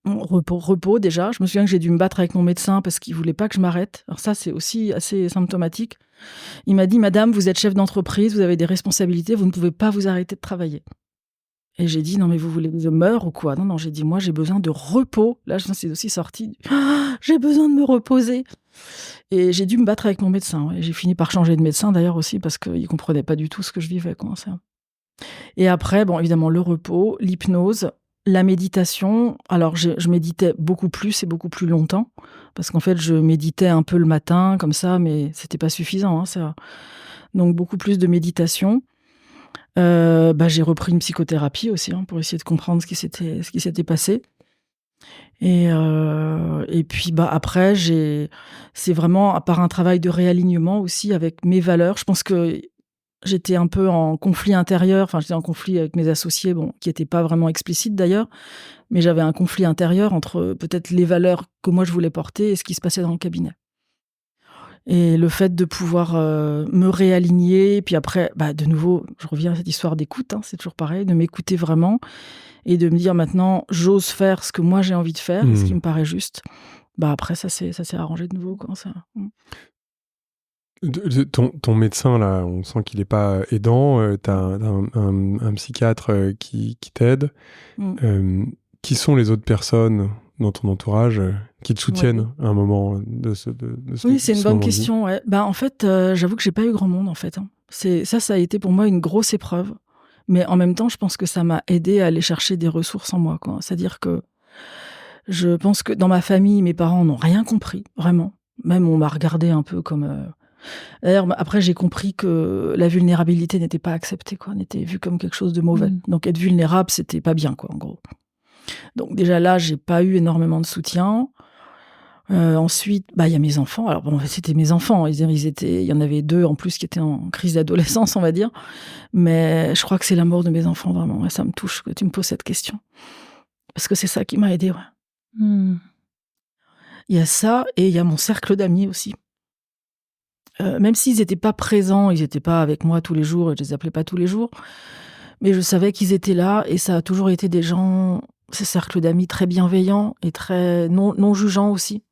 [SPEAKER 3] Repos déjà. Je me souviens que j'ai dû me battre avec mon médecin parce qu'il voulait pas que je m'arrête. Alors ça, c'est aussi assez symptomatique. Il m'a dit, madame, vous êtes chef d'entreprise, vous avez des responsabilités, vous ne pouvez pas vous arrêter de travailler. Et j'ai dit, non, mais vous voulez que je meure ou quoi? Non, j'ai dit, moi, j'ai besoin de repos. Là, c'est aussi sorti. J'ai besoin de me reposer. Et j'ai dû me battre avec mon médecin. Et j'ai fini par changer de médecin, d'ailleurs, aussi, parce qu'il comprenait pas du tout ce que je vivais, ça. Et après, bon, évidemment, le repos, l'hypnose, la méditation. Alors, je méditais beaucoup plus et beaucoup plus longtemps, parce qu'en fait, je méditais un peu le matin, comme ça, mais c'était pas suffisant, ça. Donc, beaucoup plus de méditation. J'ai repris une psychothérapie aussi, pour essayer de comprendre ce qui s'était passé. Et puis, après, c'est vraiment par un travail de réalignement aussi avec mes valeurs. Je pense que j'étais un peu en conflit intérieur, j'étais en conflit avec mes associés, qui n'étaient pas vraiment explicites d'ailleurs, mais j'avais un conflit intérieur entre peut-être les valeurs que moi je voulais porter et ce qui se passait dans le cabinet. Et le fait de pouvoir me réaligner, puis après, de nouveau, je reviens à cette histoire d'écoute, c'est toujours pareil, de m'écouter vraiment et de me dire maintenant, j'ose faire ce que moi j'ai envie de faire, ce qui me paraît juste. Après, ça s'est arrangé de nouveau, ça.
[SPEAKER 1] Ton médecin, là, on sent qu'il n'est pas aidant. Tu as un psychiatre qui t'aide. Qui sont les autres personnes dans ton entourage qui te soutiennent à un moment de ce
[SPEAKER 3] Oui, c'est une bonne question. Ouais. En fait, j'avoue que j'ai pas eu grand monde, en fait. Ça a été pour moi une grosse épreuve. Mais en même temps, je pense que ça m'a aidé à aller chercher des ressources en moi, C'est-à-dire que je pense que dans ma famille, mes parents n'ont rien compris, vraiment. Même on m'a regardé un peu comme... D'ailleurs, après, j'ai compris que la vulnérabilité n'était pas acceptée, n'était vue comme quelque chose de mauvais. Donc, être vulnérable, c'était pas bien, en gros. Donc, déjà là, j'ai pas eu énormément de soutien. Ensuite, il y a mes enfants. Alors, c'était mes enfants. Il y en avait 2 en plus qui étaient en crise d'adolescence, on va dire. Mais je crois que c'est l'amour de mes enfants, vraiment. Et ça me touche que tu me poses cette question. Parce que c'est ça qui m'a aidée, ouais.
[SPEAKER 4] Mmh.
[SPEAKER 3] Il y a ça et il y a mon cercle d'amis aussi. Même s'ils n'étaient pas présents, ils n'étaient pas avec moi tous les jours et je les appelais pas tous les jours, mais je savais qu'ils étaient là et ça a toujours été des gens, ces cercles d'amis très bienveillants et très non jugeants aussi.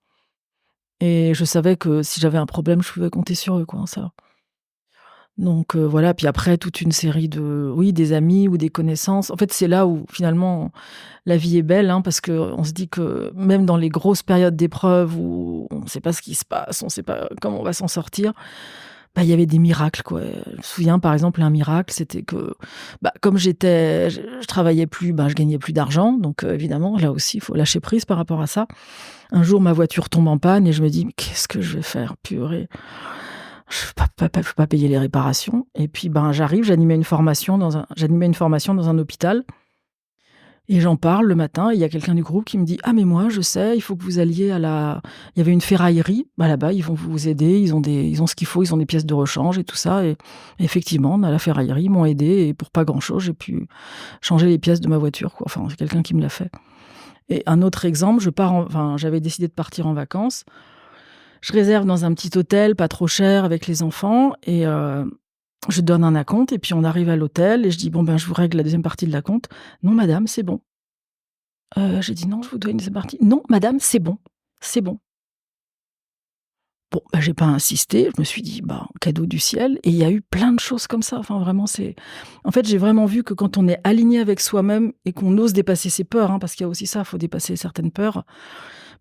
[SPEAKER 3] Et je savais que si j'avais un problème, je pouvais compter sur eux, quoi, ça. Donc voilà, puis après toute une série de oui, des amis ou des connaissances. En fait, c'est là où finalement la vie est belle, hein, parce qu'on se dit que même dans les grosses périodes d'épreuve où on ne sait pas ce qui se passe, on ne sait pas comment on va s'en sortir, bah, il y avait des miracles, quoi. Je me souviens, par exemple, un miracle, c'était que, bah, comme je travaillais plus, bah, je gagnais plus d'argent, donc évidemment, là aussi, il faut lâcher prise par rapport à ça. Un jour, ma voiture tombe en panne et je me dis: «Mais qu'est-ce que je vais faire? Purée, je peux pas payer les réparations». Et puis, ben, j'animais une formation dans un hôpital et j'en parle le matin et il y a quelqu'un du groupe qui me dit: «Ah mais moi, je sais, il faut que vous alliez à la» il y avait une ferraillerie, bah, là-bas, ils vont vous aider, ils ont ce qu'il faut, ils ont des pièces de rechange et tout ça. Et effectivement, à la ferraillerie, ils m'ont aidée et pour pas grand-chose, j'ai pu changer les pièces de ma voiture, quoi. Enfin, c'est quelqu'un qui me l'a fait. Et un autre exemple, j'avais décidé de partir en vacances. Je réserve dans un petit hôtel, pas trop cher, avec les enfants et je donne un acompte et puis on arrive à l'hôtel et je dis: «Bon, ben, je vous règle la deuxième partie de l'acompte». «Non madame, c'est bon». J'ai dit: «Non, je vous dois une deuxième partie». «Non madame, c'est bon, c'est bon». Bon, bah, j'ai pas insisté, je me suis dit: «Bah, cadeau du ciel». Et il y a eu plein de choses comme ça. Enfin vraiment, en fait, j'ai vraiment vu que quand on est aligné avec soi-même et qu'on ose dépasser ses peurs, hein, parce qu'il y a aussi ça, il faut dépasser certaines peurs.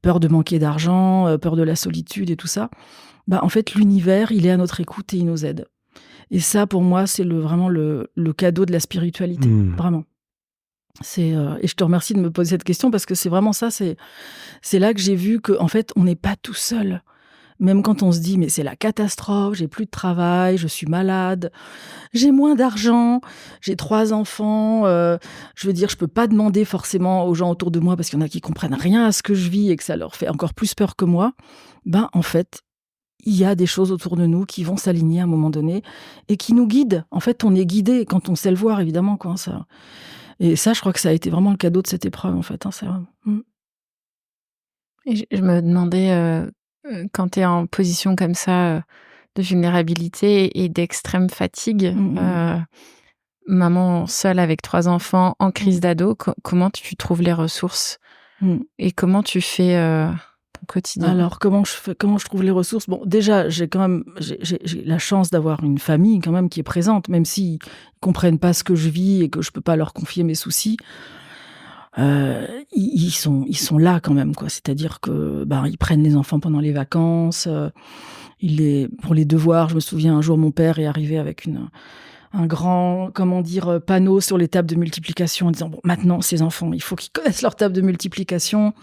[SPEAKER 3] Peur de manquer d'argent, peur de la solitude et tout ça. Bah, en fait, l'univers, il est à notre écoute et il nous aide. Et ça, pour moi, c'est vraiment le cadeau de la spiritualité, vraiment. Et je te remercie de me poser cette question parce que c'est vraiment ça, c'est là que j'ai vu qu'en fait, on n'est pas tout seul. Même quand on se dit: «Mais c'est la catastrophe, j'ai plus de travail, je suis malade, j'ai moins d'argent, j'ai 3 enfants», je veux dire, je peux pas demander forcément aux gens autour de moi parce qu'il y en a qui comprennent rien à ce que je vis et que ça leur fait encore plus peur que moi. Ben, en fait, il y a des choses autour de nous qui vont s'aligner à un moment donné et qui nous guident. En fait, on est guidé quand on sait le voir évidemment, quoi, ça. Et ça, je crois que ça a été vraiment le cadeau de cette épreuve, en fait, hein, ça.
[SPEAKER 4] Et je me demandais, quand tu es en position comme ça, de vulnérabilité et d'extrême fatigue, maman seule avec 3 enfants en crise d'ado, comment tu trouves les ressources? Et comment tu fais, ton quotidien?
[SPEAKER 3] Alors comment je trouve les ressources? Bon, déjà, j'ai la chance d'avoir une famille quand même qui est présente, même s'ils comprennent pas ce que je vis et que je peux pas leur confier mes soucis. Ils sont là quand même, quoi. C'est-à-dire que, ben, ils prennent les enfants pendant les vacances, pour les devoirs. Je me souviens un jour, mon père est arrivé avec un grand, comment dire, panneau sur les tables de multiplication en disant: «Bon, maintenant, ces enfants, il faut qu'ils connaissent leur table de multiplication».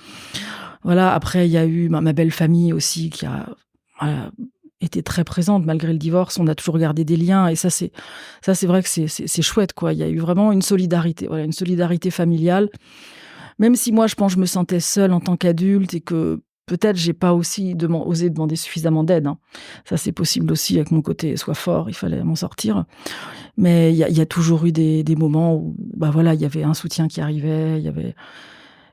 [SPEAKER 3] Voilà, après, il y a eu ma belle famille aussi qui a, voilà, été très présente malgré le divorce. On a toujours gardé des liens et ça, c'est vrai que c'est chouette, quoi. Il y a eu vraiment une solidarité, voilà, une solidarité familiale. Même si moi, je pense, je me sentais seule en tant qu'adulte et que peut-être j'ai pas aussi osé demander suffisamment d'aide, hein. Ça, c'est possible aussi avec mon côté «sois fort», il fallait m'en sortir. Mais il y a toujours eu des moments où, bah, voilà, il y avait un soutien qui arrivait, il y avait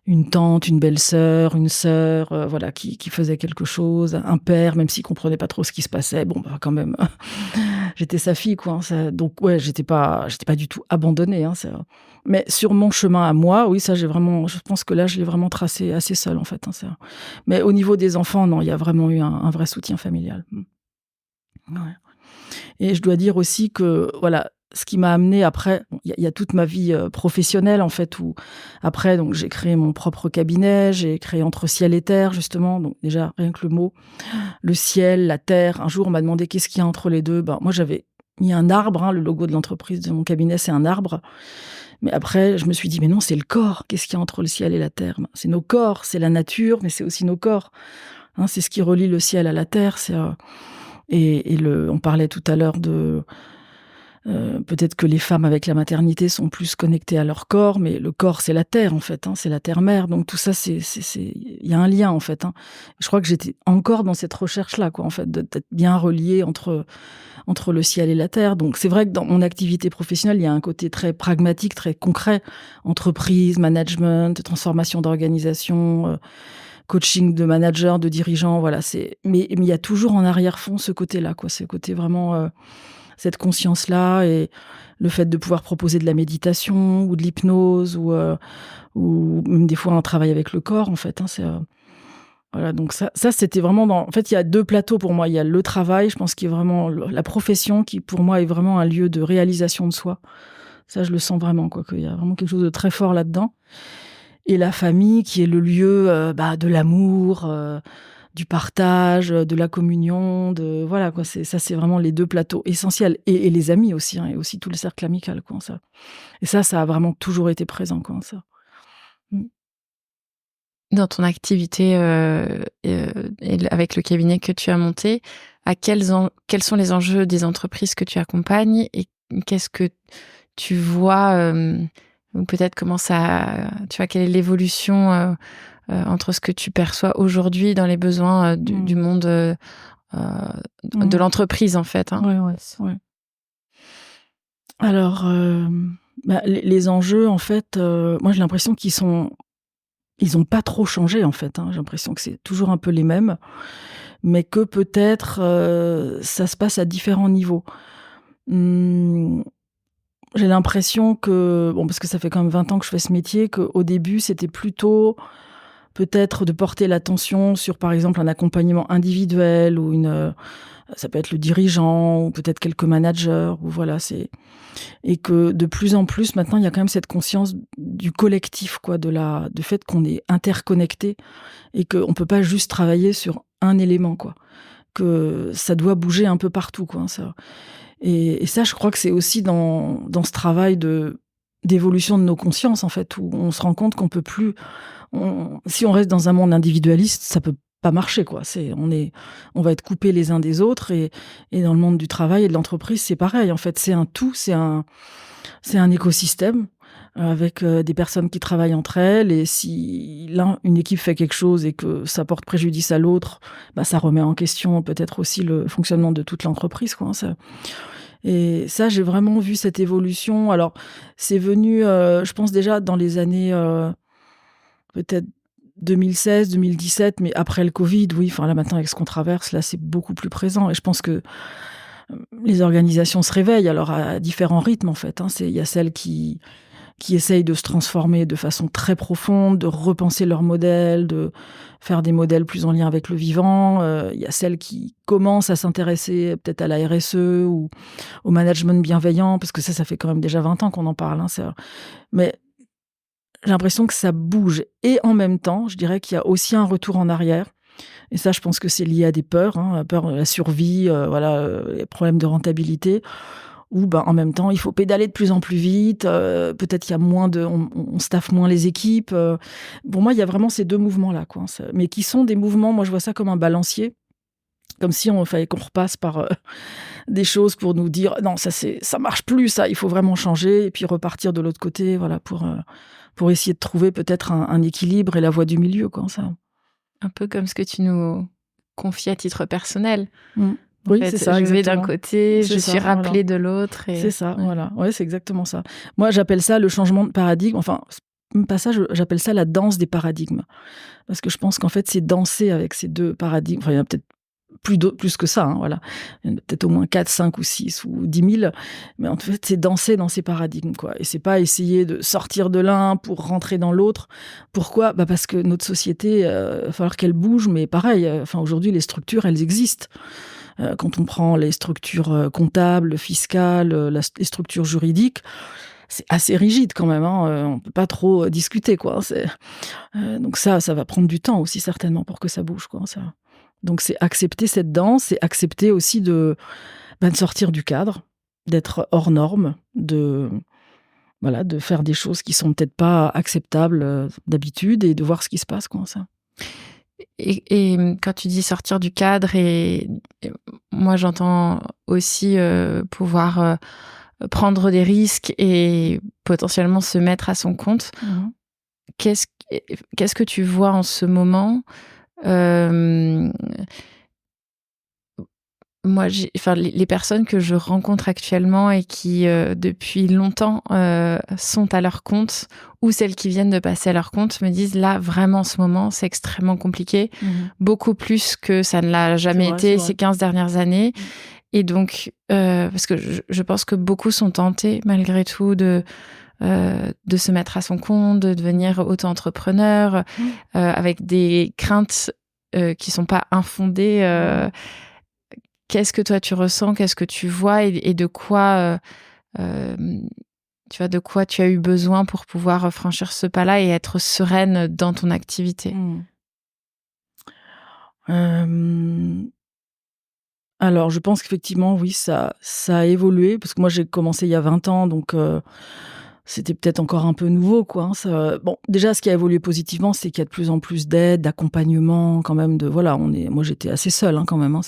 [SPEAKER 3] une tante, une belle-sœur, une sœur, voilà, qui faisait quelque chose, un père, même s'il comprenait pas trop ce qui se passait, bon, bah, quand même, j'étais sa fille, quoi, hein, ça, donc ouais, j'étais pas du tout abandonnée, hein, ça. Mais sur mon chemin à moi, oui, ça, je pense que là, je l'ai vraiment tracé assez seule, en fait, hein, ça. Mais au niveau des enfants, non, il y a vraiment eu un vrai soutien familial. Ouais. Et je dois dire aussi que, voilà, ce qui m'a amenée après, il y a toute ma vie professionnelle, en fait, où après, donc, j'ai créé mon propre cabinet, j'ai créé Entre ciel et terre, justement. Donc déjà, rien que le mot, le ciel, la terre. Un jour, on m'a demandé qu'est-ce qu'il y a entre les deux. Ben, moi, j'avais mis un arbre, hein, le logo de l'entreprise de mon cabinet, c'est un arbre. Mais après, je me suis dit, mais non, c'est le corps. Qu'est-ce qu'il y a entre le ciel et la terre? Ben, c'est nos corps, c'est la nature, mais c'est aussi nos corps. Hein, c'est ce qui relie le ciel à la terre. On parlait tout à l'heure Peut-être que les femmes avec la maternité sont plus connectées à leur corps, mais le corps, c'est la terre, en fait, c'est la terre-mère. Donc tout ça, il y a un lien, en fait. Je crois que j'étais encore dans cette recherche-là, quoi, en fait, d'être bien reliée entre le ciel et la terre. Donc c'est vrai que dans mon activité professionnelle, il y a un côté très pragmatique, très concret. Entreprise, management, transformation d'organisation, coaching de managers, de dirigeants, voilà. Mais il y a toujours en arrière-fond ce côté-là, quoi. Ce côté vraiment... cette conscience-là et le fait de pouvoir proposer de la méditation ou de l'hypnose ou même des fois un travail avec le corps, en fait. Voilà, donc ça c'était vraiment en fait, il y a 2 plateaux pour moi. Il y a le travail, je pense, qui est vraiment la profession qui, pour moi, est vraiment un lieu de réalisation de soi. Ça, je le sens vraiment, quoi, qu'il y a vraiment quelque chose de très fort là-dedans. Et la famille qui est le lieu de l'amour, du partage, de la communion, voilà, quoi. C'est vraiment les 2 plateaux essentiels. Et les amis aussi, et aussi tout le cercle amical, quoi, ça. Et ça a vraiment toujours été présent, quoi, ça.
[SPEAKER 4] Dans ton activité avec le cabinet que tu as monté, quels sont les enjeux des entreprises que tu accompagnes et qu'est-ce que tu vois, ou peut-être comment ça, tu vois, quelle est l'évolution entre ce que tu perçois aujourd'hui dans les besoins du monde de l'entreprise, en fait.
[SPEAKER 3] Ouais. Alors, les enjeux, en fait, moi j'ai l'impression ils ont pas trop changé, en fait. J'ai l'impression que c'est toujours un peu les mêmes, mais que peut-être ça se passe à différents niveaux. J'ai l'impression que, parce que ça fait quand même 20 ans que je fais ce métier, qu'au début, c'était plutôt peut-être de porter l'attention sur, par exemple, un accompagnement individuel ou ça peut être le dirigeant ou peut-être quelques managers ou voilà, et que de plus en plus maintenant il y a quand même cette conscience du collectif, quoi, du fait qu'on est interconnecté et qu'on peut pas juste travailler sur un élément, quoi, que ça doit bouger un peu partout, quoi, ça. Et ça, je crois que c'est aussi dans ce travail d'évolution de nos consciences, en fait, où on se rend compte qu'on peut plus, si on reste dans un monde individualiste, ça peut pas marcher, quoi. On va être coupés les uns des autres, et dans le monde du travail et de l'entreprise, c'est pareil. En fait, c'est un tout, c'est un écosystème avec des personnes qui travaillent entre elles, et si une équipe fait quelque chose et que ça porte préjudice à l'autre, ça remet en question peut-être aussi le fonctionnement de toute l'entreprise, quoi. Et ça, j'ai vraiment vu cette évolution. Alors, c'est venu, je pense déjà dans les années peut-être 2016, 2017, mais après le Covid, oui. Enfin, là, maintenant, avec ce qu'on traverse, là, c'est beaucoup plus présent. Et je pense que les organisations se réveillent, alors à différents rythmes, en fait. Il y a celles qui essayent de se transformer de façon très profonde, de repenser leur modèle, de faire des modèles plus en lien avec le vivant. Il y a celles qui commencent à s'intéresser peut-être à la RSE ou au management bienveillant, parce que ça fait quand même déjà 20 ans qu'on en parle. Mais j'ai l'impression que ça bouge. Et en même temps, je dirais qu'il y a aussi un retour en arrière. Et ça, je pense que c'est lié à des peurs, peur de la survie, les problèmes de rentabilité, où en même temps, il faut pédaler de plus en plus vite. Peut-être qu'il y a on staffe moins les équipes. Pour moi, il y a vraiment ces 2 mouvements-là, quoi. Mais qui sont des mouvements, moi je vois ça comme un balancier, comme si on fallait qu'on repasse par des choses pour nous dire non, ça marche plus, ça, il faut vraiment changer, et puis repartir de l'autre côté, voilà, pour essayer de trouver peut-être un équilibre et la voie du milieu, quoi, ça.
[SPEAKER 4] Un peu comme ce que tu nous confies à titre personnel.
[SPEAKER 3] Oui, c'est ça,
[SPEAKER 4] je
[SPEAKER 3] exactement.
[SPEAKER 4] vais d'un côté, je suis rappelée de l'autre.
[SPEAKER 3] C'est ça, voilà. Ouais, c'est exactement ça. Moi, j'appelle ça le changement de paradigme. Enfin, même pas ça, j'appelle ça la danse des paradigmes. Parce que je pense qu'en fait, c'est danser avec ces 2 paradigmes. Enfin, il y en a peut-être plus que ça, voilà. Il y en a peut-être au moins 4, 5 ou 6 ou 10 000. Mais en fait, c'est danser dans ces paradigmes, quoi. Et c'est pas essayer de sortir de l'un pour rentrer dans l'autre. Pourquoi ? Parce que notre société, il va falloir qu'elle bouge, mais pareil, aujourd'hui, les structures, elles existent. Quand on prend les structures comptables, fiscales, les structures juridiques, c'est assez rigide quand même. On peut pas trop discuter, quoi. Donc ça va prendre du temps aussi, certainement, pour que ça bouge, quoi. Donc c'est accepter cette danse, c'est accepter aussi de sortir du cadre, d'être hors norme, de faire des choses qui sont peut-être pas acceptables d'habitude, et de voir ce qui se passe, quoi, ça.
[SPEAKER 4] Et quand tu dis sortir du cadre, et moi j'entends aussi pouvoir prendre des risques et potentiellement se mettre à son compte. Qu'est-ce que tu vois en ce moment? Moi, les personnes que je rencontre actuellement et qui, depuis longtemps, sont à leur compte, ou celles qui viennent de passer à leur compte, me disent là, vraiment, en ce moment, c'est extrêmement compliqué, beaucoup plus que ça ne l'a jamais été ces 15 dernières années. Et donc, parce que je pense que beaucoup sont tentés, malgré tout, de se mettre à son compte, de devenir auto-entrepreneur, avec des craintes qui sont pas infondées. Qu'est-ce que toi tu ressens, qu'est-ce que tu vois et de quoi, tu vois, de quoi tu as eu besoin pour pouvoir franchir ce pas-là et être sereine dans ton activité?
[SPEAKER 3] Alors, je pense qu'effectivement, oui, ça a évolué parce que moi, j'ai commencé il y a 20 ans, donc c'était peut-être encore un peu nouveau, quoi. Hein, bon, déjà, ce qui a évolué positivement, c'est qu'il y a de plus en plus d'aide, d'accompagnement, quand même. Moi, j'étais assez seule, hein, quand même. Hein,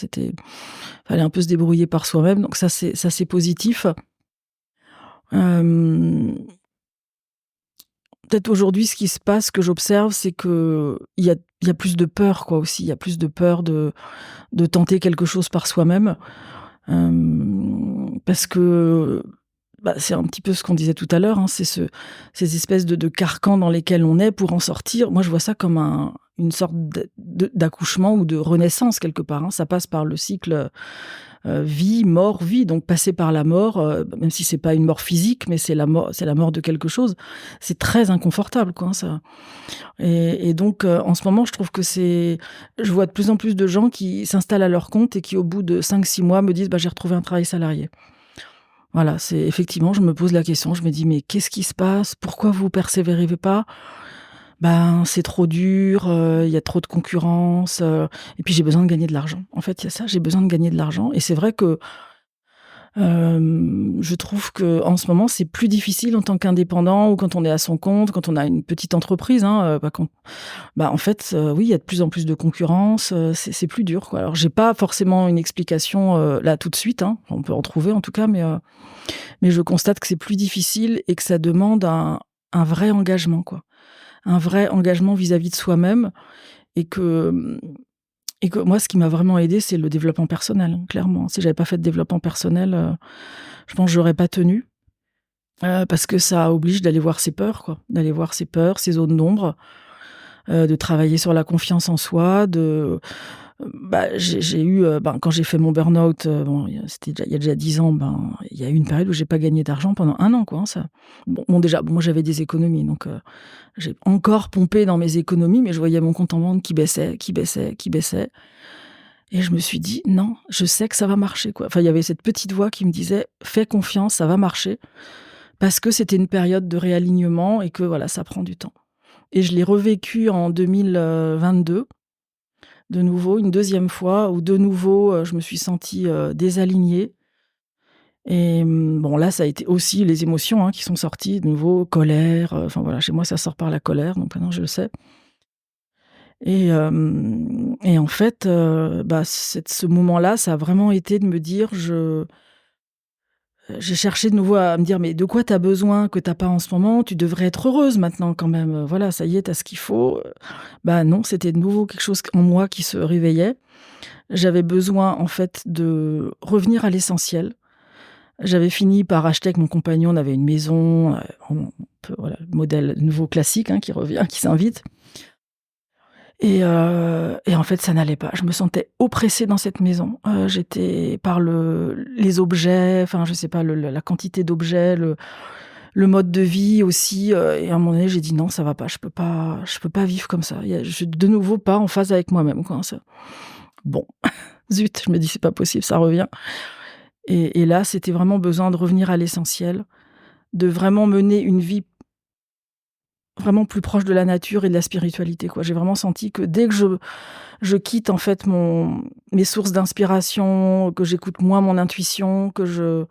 [SPEAKER 3] fallait un peu se débrouiller par soi-même, donc ça, c'est positif. Peut-être aujourd'hui, ce qui se passe, ce que j'observe, c'est que il y a plus de peur, quoi. Aussi, il y a plus de peur de tenter quelque chose par soi-même, parce que c'est un petit peu ce qu'on disait tout à l'heure, hein, c'est ces espèces de carcans dans lesquels on est pour en sortir. Moi, je vois ça comme une sorte d'accouchement ou de renaissance quelque part. Hein. Ça passe par le cycle vie, mort, vie. Donc passer par la mort, même si c'est pas une mort physique, mais c'est la mort de quelque chose. C'est très inconfortable, quoi. Hein, ça. Et donc en ce moment, je trouve que je vois de plus en plus de gens qui s'installent à leur compte et qui, au bout de 5-6 mois, me disent j'ai retrouvé un travail salarié. Voilà, c'est effectivement, je me pose la question, je me dis mais qu'est-ce qui se passe? Pourquoi vous persévérez pas? C'est trop dur, il y a trop de concurrence, et puis j'ai besoin de gagner de l'argent. En fait, il y a ça, j'ai besoin de gagner de l'argent et c'est vrai que je trouve que en ce moment, c'est plus difficile en tant qu'indépendant ou quand on est à son compte, quand on a une petite entreprise, hein, en fait, oui, il y a de plus en plus de concurrence, c'est plus dur, quoi. Alors j'ai pas forcément une explication là tout de suite, hein, on peut en trouver en tout cas, mais je constate que c'est plus difficile et que ça demande un vrai engagement, quoi. Un vrai engagement vis-à-vis de soi-même et que moi, ce qui m'a vraiment aidée, c'est le développement personnel, hein, clairement. Si j'avais pas fait de développement personnel, je pense que j'aurais pas tenu, parce que ça oblige d'aller voir ses peurs, quoi. D'aller voir ses peurs, ses zones d'ombre, de travailler sur la confiance en soi, j'ai eu, quand j'ai fait mon burn-out, il y a déjà 10 ans, il y a eu une période où j'ai pas gagné d'argent pendant 1 an, quoi, hein, ça. Déjà, moi j'avais des économies, donc j'ai encore pompé dans mes économies, mais je voyais mon compte en banque qui baissait. Et je me suis dit: «Non, je sais que ça va marcher», quoi. Enfin, il y avait cette petite voix qui me disait: «Fais confiance, ça va marcher», parce que c'était une période de réalignement et que voilà, ça prend du temps. Et je l'ai revécu en 2022. De nouveau, une deuxième fois où de nouveau, je me suis sentie désalignée et là, ça a été aussi les émotions, hein, qui sont sorties de nouveau, colère, enfin voilà, chez moi, ça sort par la colère, donc maintenant je le sais et en fait, ce moment-là, ça a vraiment été de me dire j'ai cherché de nouveau à me dire: «Mais de quoi tu as besoin que tu as pas en ce moment? Tu devrais être heureuse maintenant quand même, voilà, ça y est, tu as ce qu'il faut». Non, c'était de nouveau quelque chose en moi qui se réveillait. J'avais besoin en fait de revenir à l'essentiel. J'avais fini par acheter avec mon compagnon, on avait une maison, un peu voilà, modèle nouveau classique, hein, qui revient, qui s'invite. Et en fait, ça n'allait pas. Je me sentais oppressée dans cette maison. J'étais par les objets, enfin, je sais pas, la quantité d'objets, le mode de vie aussi. Et à un moment donné, j'ai dit non, ça va pas. Je peux pas vivre comme ça. Je suis de nouveau pas en phase avec moi-même, quoi. Ça. Bon, zut, je me dis c'est pas possible, ça revient. Et là, c'était vraiment besoin de revenir à l'essentiel, de vraiment mener une vie vraiment plus proche de la nature et de la spiritualité, quoi. J'ai vraiment senti que dès que je quitte en fait mes sources d'inspiration, que j'écoute moins mon intuition, que je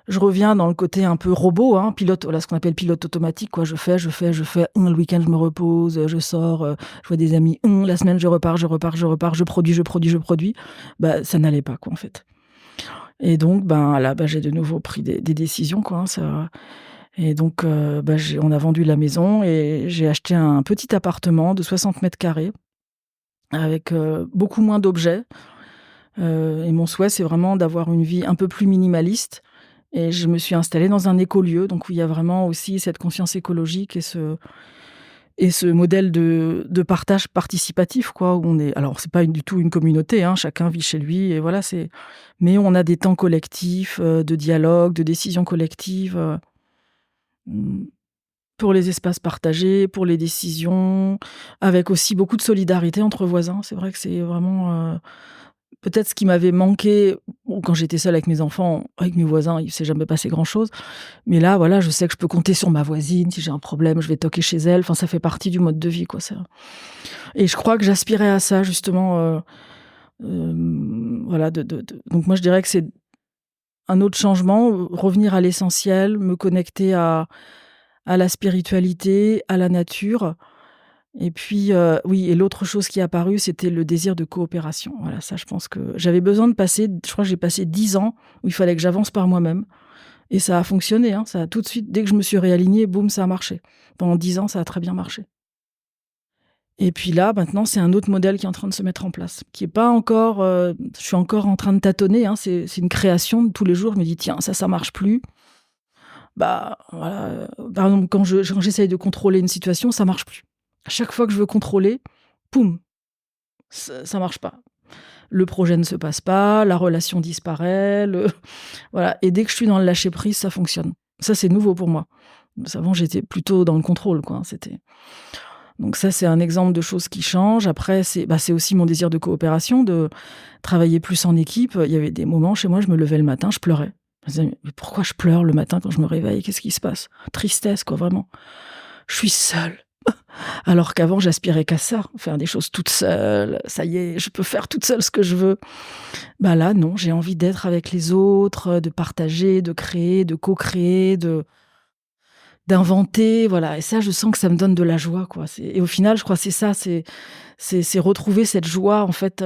[SPEAKER 3] reviens dans le côté un peu robot, hein, pilote, voilà, ce qu'on appelle pilote automatique, quoi. Je fais. Le week-end, je me repose, je sors, je vois des amis. La semaine, je repars, je produis. Ça n'allait pas, quoi, en fait. Et donc, là, j'ai de nouveau pris des décisions, quoi, hein, ça. Et donc, on a vendu la maison et j'ai acheté un petit appartement de 60 mètres carrés avec beaucoup moins d'objets. Et mon souhait, c'est vraiment d'avoir une vie un peu plus minimaliste. Et je me suis installée dans un écolieu, donc où il y a vraiment aussi cette conscience écologique et ce modèle de partage participatif, quoi, où on est. Alors, c'est pas du tout une communauté, hein, chacun vit chez lui, et voilà, mais on a des temps collectifs, de dialogue, de décision collective, mmh, pour les espaces partagés, pour les décisions, avec aussi beaucoup de solidarité entre voisins. C'est vrai que c'est vraiment, peut-être ce qui m'avait manqué, bon, quand j'étais seule avec mes enfants, avec mes voisins, il s'est jamais passé grand-chose. Mais là, voilà, je sais que je peux compter sur ma voisine. Si j'ai un problème, je vais toquer chez elle. Enfin, ça fait partie du mode de vie, quoi, ça. Et je crois que j'aspirais à ça, justement, voilà, donc moi, je dirais que c'est un autre changement, revenir à l'essentiel, me connecter à la spiritualité, à la nature. Et puis, oui, et l'autre chose qui est apparue, c'était le désir de coopération. Voilà, ça, je pense que j'avais besoin je crois que j'ai passé 10 ans où il fallait que j'avance par moi-même. Et ça a fonctionné, hein, ça a tout de suite, dès que je me suis réalignée, boum, ça a marché. Pendant 10 ans, ça a très bien marché. Et puis là, maintenant, c'est un autre modèle qui est en train de se mettre en place, qui est pas encore, je suis encore en train de tâtonner, hein, c'est une création de tous les jours. Je me dis: «Tiens, ça marche plus». Voilà, par exemple, quand j'essaye de contrôler une situation, ça marche plus. À chaque fois que je veux contrôler, poum, ça marche pas. Le projet ne se passe pas, la relation disparaît, voilà. Et dès que je suis dans le lâcher prise, ça fonctionne. Ça, c'est nouveau pour moi. Avant, j'étais plutôt dans le contrôle, quoi. Donc ça, c'est un exemple de choses qui changent. Après, c'est aussi mon désir de coopération, de travailler plus en équipe. Il y avait des moments chez moi, je me levais le matin, je pleurais. Je me disais: «Mais pourquoi je pleure le matin quand je me réveille? Qu'est-ce qui se passe?» Tristesse, quoi, vraiment. Je suis seule. Alors qu'avant, j'aspirais qu'à ça, faire des choses toute seule. Ça y est, je peux faire toute seule ce que je veux. Là, non, j'ai envie d'être avec les autres, de partager, de créer, de co-créer, d'inventer, voilà. Et ça, je sens que ça me donne de la joie, quoi. Et au final, je crois que c'est ça, c'est retrouver cette joie, en fait,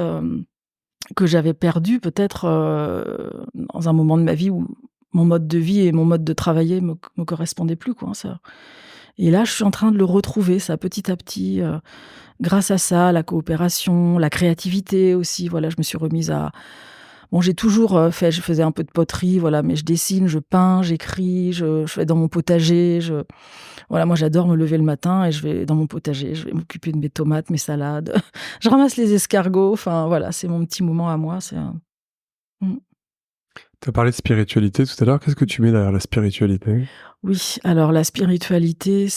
[SPEAKER 3] que j'avais perdue peut-être, dans un moment de ma vie où mon mode de vie et mon mode de travailler me correspondaient plus, quoi, ça. Et là, je suis en train de le retrouver, ça, petit à petit, grâce à ça, la coopération, la créativité aussi. Voilà, je me suis remise à. Bon, j'ai toujours je faisais un peu de poterie, voilà, mais je dessine, je peins, j'écris, je fais dans mon potager. Voilà, moi, j'adore me lever le matin et je vais dans mon potager, je vais m'occuper de mes tomates, mes salades. Je ramasse les escargots. Enfin, voilà, c'est mon petit moment à moi. Mmh.
[SPEAKER 1] Tu as parlé de spiritualité tout à l'heure. Qu'est-ce que tu mets derrière la spiritualité?
[SPEAKER 3] Oui, alors la spiritualité,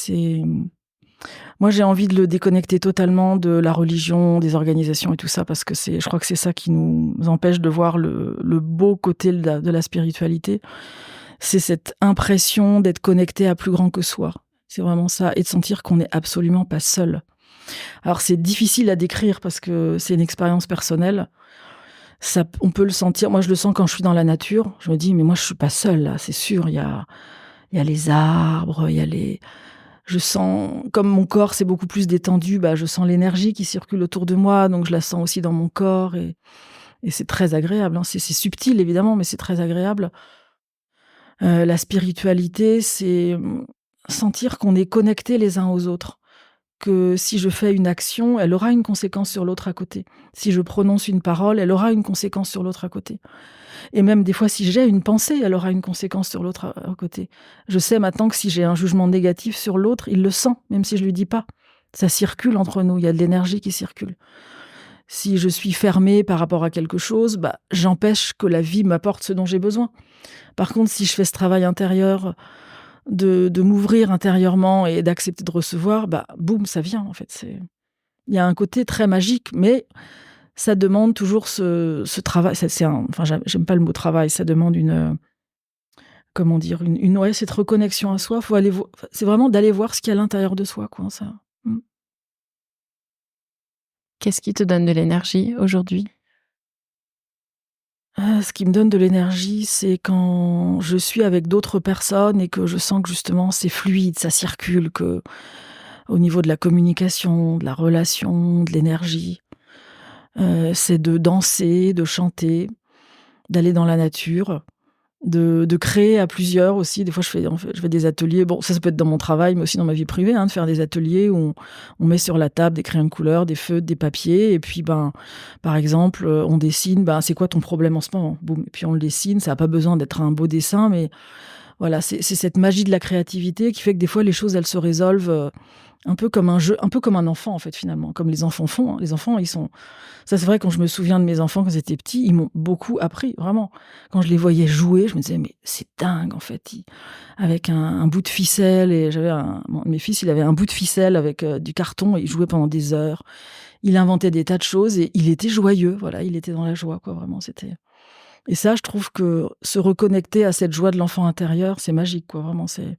[SPEAKER 3] moi, j'ai envie de le déconnecter totalement de la religion, des organisations et tout ça, parce que je crois que c'est ça qui nous empêche de voir le beau côté de la spiritualité. C'est cette impression d'être connecté à plus grand que soi. C'est vraiment ça, et de sentir qu'on n'est absolument pas seul. Alors, c'est difficile à décrire parce que c'est une expérience personnelle. Ça, on peut le sentir. Moi, je le sens quand je suis dans la nature. Je me dis, mais moi, je suis pas seule là, c'est sûr. Il y a les arbres, je sens, comme mon corps c'est beaucoup plus détendu, je sens l'énergie qui circule autour de moi, donc je la sens aussi dans mon corps, et c'est très agréable, hein. C'est subtil évidemment, mais c'est très agréable. La spiritualité, c'est sentir qu'on est connectés les uns aux autres, que si je fais une action, elle aura une conséquence sur l'autre à côté. Si je prononce une parole, elle aura une conséquence sur l'autre à côté. Et même des fois, si j'ai une pensée, elle aura une conséquence sur l'autre à côté. Je sais maintenant que si j'ai un jugement négatif sur l'autre, il le sent, même si je lui dis pas. Ça circule entre nous, il y a de l'énergie qui circule. Si je suis fermée par rapport à quelque chose, j'empêche que la vie m'apporte ce dont j'ai besoin. Par contre, si je fais ce travail intérieur de m'ouvrir intérieurement et d'accepter de recevoir, boum, ça vient, en fait. Il y a un côté très magique, mais ça demande toujours ce travail. J'aime pas le mot travail. Ça demande comment dire, ouais, cette reconnexion à soi. Faut aller c'est vraiment d'aller voir ce qu'il y a à l'intérieur de soi, quoi, ça.
[SPEAKER 4] Qu'est-ce qui te donne de l'énergie aujourd'hui?
[SPEAKER 3] Ce qui me donne de l'énergie, c'est quand je suis avec d'autres personnes et que je sens que justement c'est fluide, ça circule, que au niveau de la communication, de la relation, de l'énergie, c'est de danser, de chanter. d'aller dans la nature, de créer à plusieurs aussi. Des fois, je fais des ateliers. Bon, ça peut être dans mon travail, mais aussi dans ma vie privée, de faire des ateliers où on met sur la table des crayons de couleur, des feutres, des papiers. Et puis, par exemple, on dessine, c'est quoi ton problème en ce moment? Boum. Et puis, on le dessine. Ça n'a pas besoin d'être un beau dessin, mais voilà, c'est cette magie de la créativité qui fait que des fois, les choses, elles se résolvent un peu comme un jeu, un peu comme un enfant, en fait, finalement, comme les enfants font. Les enfants, ils sont... Ça, c'est vrai, quand je me souviens de mes enfants quand ils étaient petits, ils m'ont beaucoup appris, vraiment. Quand je les voyais jouer, je me disais, mais c'est dingue, en fait. Avec un bout de ficelle, et mes fils, il avait un bout de ficelle avec du carton, et il jouait pendant des heures. Il inventait des tas de choses, et il était joyeux, voilà, il était dans la joie, quoi, vraiment, c'était... Et ça, je trouve que se reconnecter à cette joie de l'enfant intérieur, c'est magique, quoi, vraiment, c'est...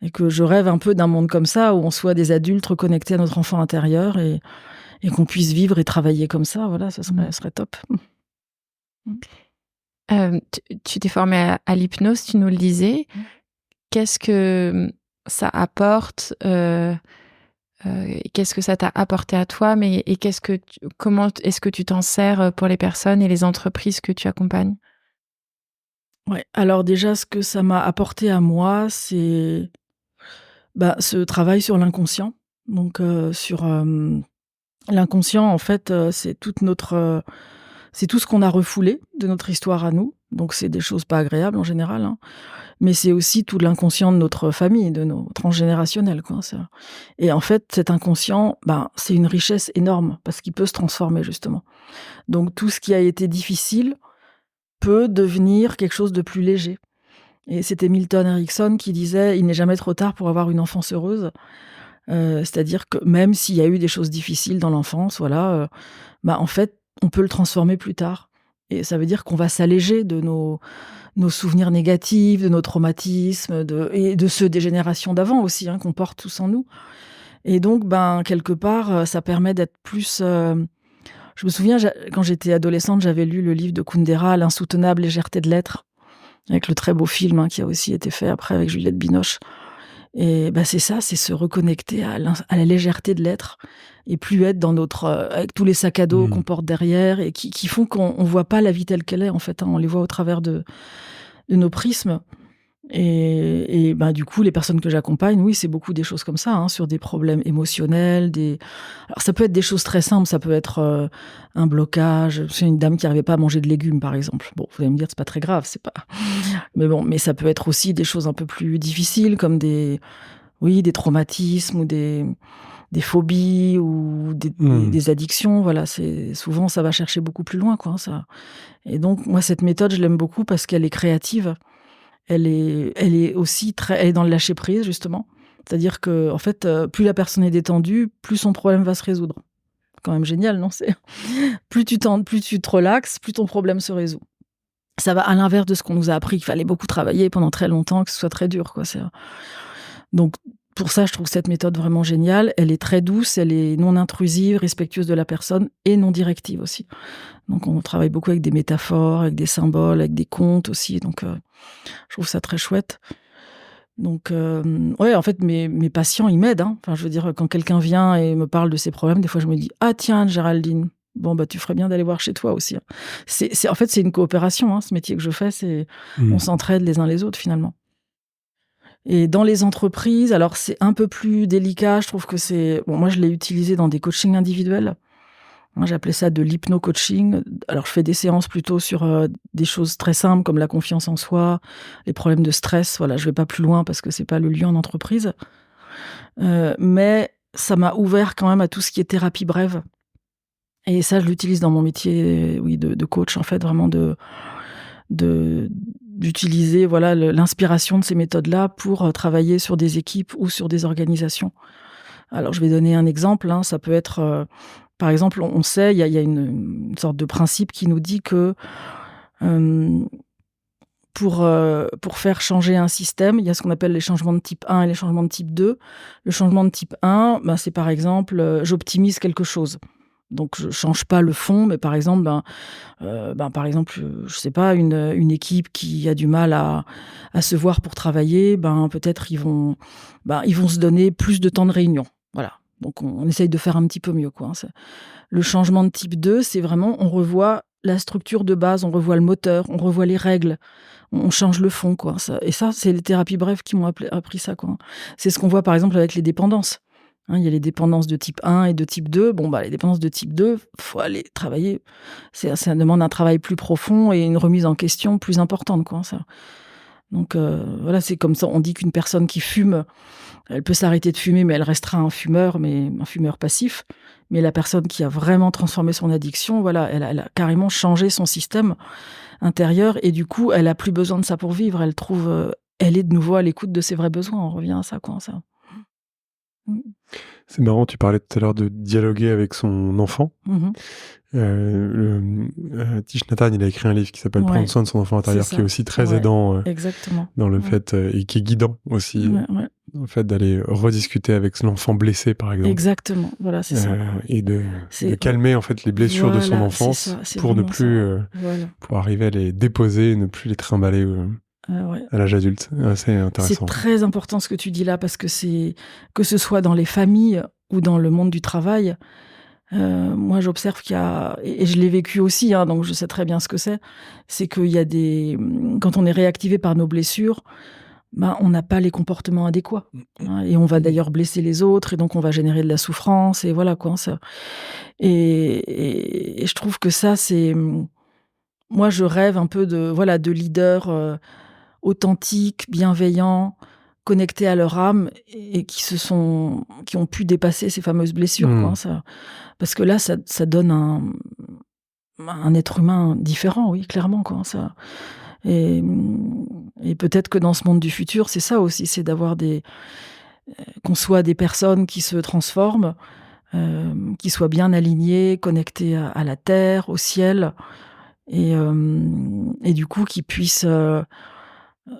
[SPEAKER 3] Et que je rêve un peu d'un monde comme ça, où on soit des adultes reconnectés à notre enfant intérieur et qu'on puisse vivre et travailler comme ça. Voilà, ça serait top.
[SPEAKER 4] Tu t'es formée à l'hypnose, tu nous le disais. Qu'est-ce que ça apporte qu'est-ce que ça t'a apporté à toi, comment est-ce que tu t'en sers pour les personnes et les entreprises que tu accompagnes?
[SPEAKER 3] Ouais, alors déjà, ce que ça m'a apporté à moi, c'est ce travail sur l'inconscient. Donc, sur l'inconscient, en fait, c'est c'est tout ce qu'on a refoulé de notre histoire à nous. Donc, c'est des choses pas agréables en général, mais c'est aussi tout l'inconscient de notre famille, de nos transgénérationnels, quoi. Et en fait, cet inconscient, c'est une richesse énorme parce qu'il peut se transformer, justement. Donc, tout ce qui a été difficile peut devenir quelque chose de plus léger. Et c'était Milton Erickson qui disait « Il n'est jamais trop tard pour avoir une enfance heureuse ». C'est-à-dire que même s'il y a eu des choses difficiles dans l'enfance, voilà, en fait, on peut le transformer plus tard. Et ça veut dire qu'on va s'alléger de nos souvenirs négatifs, de nos traumatismes, et de ceux des générations d'avant aussi, qu'on porte tous en nous. Et donc, quelque part, ça permet d'être plus... Je me souviens, quand j'étais adolescente, j'avais lu le livre de Kundera, « L'insoutenable légèreté de l'être », avec le très beau film qui a aussi été fait après avec Juliette Binoche. Et c'est ça, c'est se reconnecter à la légèreté de l'être et plus être dans avec tous les sacs à dos qu'on porte derrière et qui font qu'on voit pas la vie telle qu'elle est, en fait. On les voit au travers de nos prismes. Et du coup, les personnes que j'accompagne, oui, c'est beaucoup des choses comme ça, sur des problèmes émotionnels. Alors, ça peut être des choses très simples, ça peut être un blocage. C'est une dame qui n'arrivait pas à manger de légumes, par exemple. Bon, vous allez me dire, c'est pas très grave, c'est pas... Mais ça peut être aussi des choses un peu plus difficiles, comme des traumatismes ou des phobies ou des addictions. Voilà, souvent, ça va chercher beaucoup plus loin, quoi, ça. Et donc, moi, cette méthode, je l'aime beaucoup parce qu'elle est créative. Elle est aussi elle est dans le lâcher prise, justement. C'est-à-dire que, en fait, plus la personne est détendue, plus son problème va se résoudre. C'est quand même génial, non? Plus tu te relaxes, plus ton problème se résout. Ça va à l'inverse de ce qu'on nous a appris, qu'il fallait beaucoup travailler pendant très longtemps, que ce soit très dur, quoi. Donc, pour ça, je trouve cette méthode vraiment géniale. Elle est très douce, elle est non intrusive, respectueuse de la personne et non directive aussi. Donc, on travaille beaucoup avec des métaphores, avec des symboles, avec des contes aussi. Donc, je trouve ça très chouette. Donc, en fait, mes patients, ils m'aident. Enfin, je veux dire, quand quelqu'un vient et me parle de ses problèmes, des fois, je me dis « Ah tiens, Géraldine, bon, tu ferais bien d'aller voir chez toi aussi. » En fait, c'est une coopération, ce métier que je fais, on s'entraide les uns les autres, finalement. Et dans les entreprises, alors c'est un peu plus délicat, je trouve que moi je l'ai utilisé dans des coachings individuels. Moi, j'appelais ça de l'hypno-coaching. Alors je fais des séances plutôt sur des choses très simples comme la confiance en soi, les problèmes de stress. Voilà, je vais pas plus loin parce que c'est pas le lieu en entreprise. Mais ça m'a ouvert quand même à tout ce qui est thérapie brève. Et ça, je l'utilise dans mon métier, de coach, en fait, vraiment d'utiliser l'inspiration de ces méthodes-là pour travailler sur des équipes ou sur des organisations. Alors, je vais donner un exemple. Ça peut être, par exemple, on sait, il y a une sorte de principe qui nous dit que pour faire changer un système, il y a ce qu'on appelle les changements de type 1 et les changements de type 2. Le changement de type 1, c'est par exemple, j'optimise quelque chose. Donc, je change pas le fond, mais par exemple, je sais pas, une équipe qui a du mal à se voir pour travailler, peut-être ils vont se donner plus de temps de réunion. Voilà. Donc, on essaye de faire un petit peu mieux, quoi. Le changement de type 2, c'est vraiment, on revoit la structure de base, on revoit le moteur, on revoit les règles, on change le fond, quoi. Et ça, c'est les thérapies brèves qui m'ont appris ça, quoi. C'est ce qu'on voit, par exemple, avec les dépendances. Il y a les dépendances de type 1 et de type 2. Les dépendances de type 2, faut aller travailler. Ça demande un travail plus profond et une remise en question plus importante, quoi, ça. Donc, voilà, c'est comme ça. On dit qu'une personne qui fume, elle peut s'arrêter de fumer, mais elle restera un fumeur passif. Mais la personne qui a vraiment transformé son addiction, voilà, elle a carrément changé son système intérieur et du coup, elle a plus besoin de ça pour vivre. Elle trouve, elle est de nouveau à l'écoute de ses vrais besoins. On revient à ça, quoi, ça.
[SPEAKER 1] C'est marrant, tu parlais tout à l'heure de dialoguer avec son enfant. Thich Nhat Hanh, il a écrit un livre qui s'appelle Prendre soin de son enfant intérieur, qui est aussi très aidant dans le fait, et qui est guidant aussi, dans le fait d'aller rediscuter avec l'enfant blessé, par exemple.
[SPEAKER 3] Exactement, voilà, c'est ça.
[SPEAKER 1] Et de calmer en fait les blessures de son enfance pour ne plus pour arriver à les déposer et ne plus les trimballer à l'âge adulte. C'est intéressant.
[SPEAKER 3] C'est très important ce que tu dis là, parce que que ce soit dans les familles ou dans le monde du travail, moi j'observe qu'il y a, et je l'ai vécu aussi, donc je sais très bien ce que c'est qu'il y a quand on est réactivé par nos blessures, on n'a pas les comportements adéquats, et on va d'ailleurs blesser les autres, et donc on va générer de la souffrance, et voilà, quoi, ça. Et je trouve que ça, moi je rêve un peu de leaders authentiques, bienveillants, connectés à leur âme, et qui ont pu dépasser ces fameuses blessures, quoi, ça. Parce que là, ça donne un être humain différent, oui, clairement, quoi, ça. Et peut-être que dans ce monde du futur, c'est ça aussi, c'est d'avoir qu'on soit des personnes qui se transforment, qui soient bien alignées, connectées à la terre, au ciel, et du coup qui puissent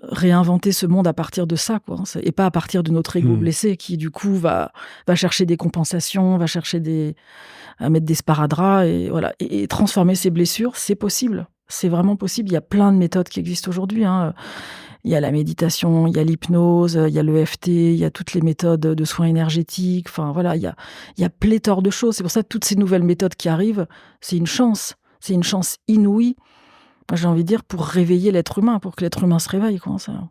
[SPEAKER 3] réinventer ce monde à partir de ça, quoi, et pas à partir de notre ego blessé qui du coup va chercher des compensations, va chercher à mettre des sparadraps, et voilà, et transformer ses blessures, c'est possible, c'est vraiment possible. Il y a plein de méthodes qui existent aujourd'hui, Il y a la méditation, il y a l'hypnose, il y a l'EFT, il y a toutes les méthodes de soins énergétiques, enfin voilà, il y a pléthore de choses. C'est pour ça que toutes ces nouvelles méthodes qui arrivent, c'est une chance inouïe. J'ai envie de dire, pour réveiller l'être humain, pour que l'être humain se réveille, quoi, ça.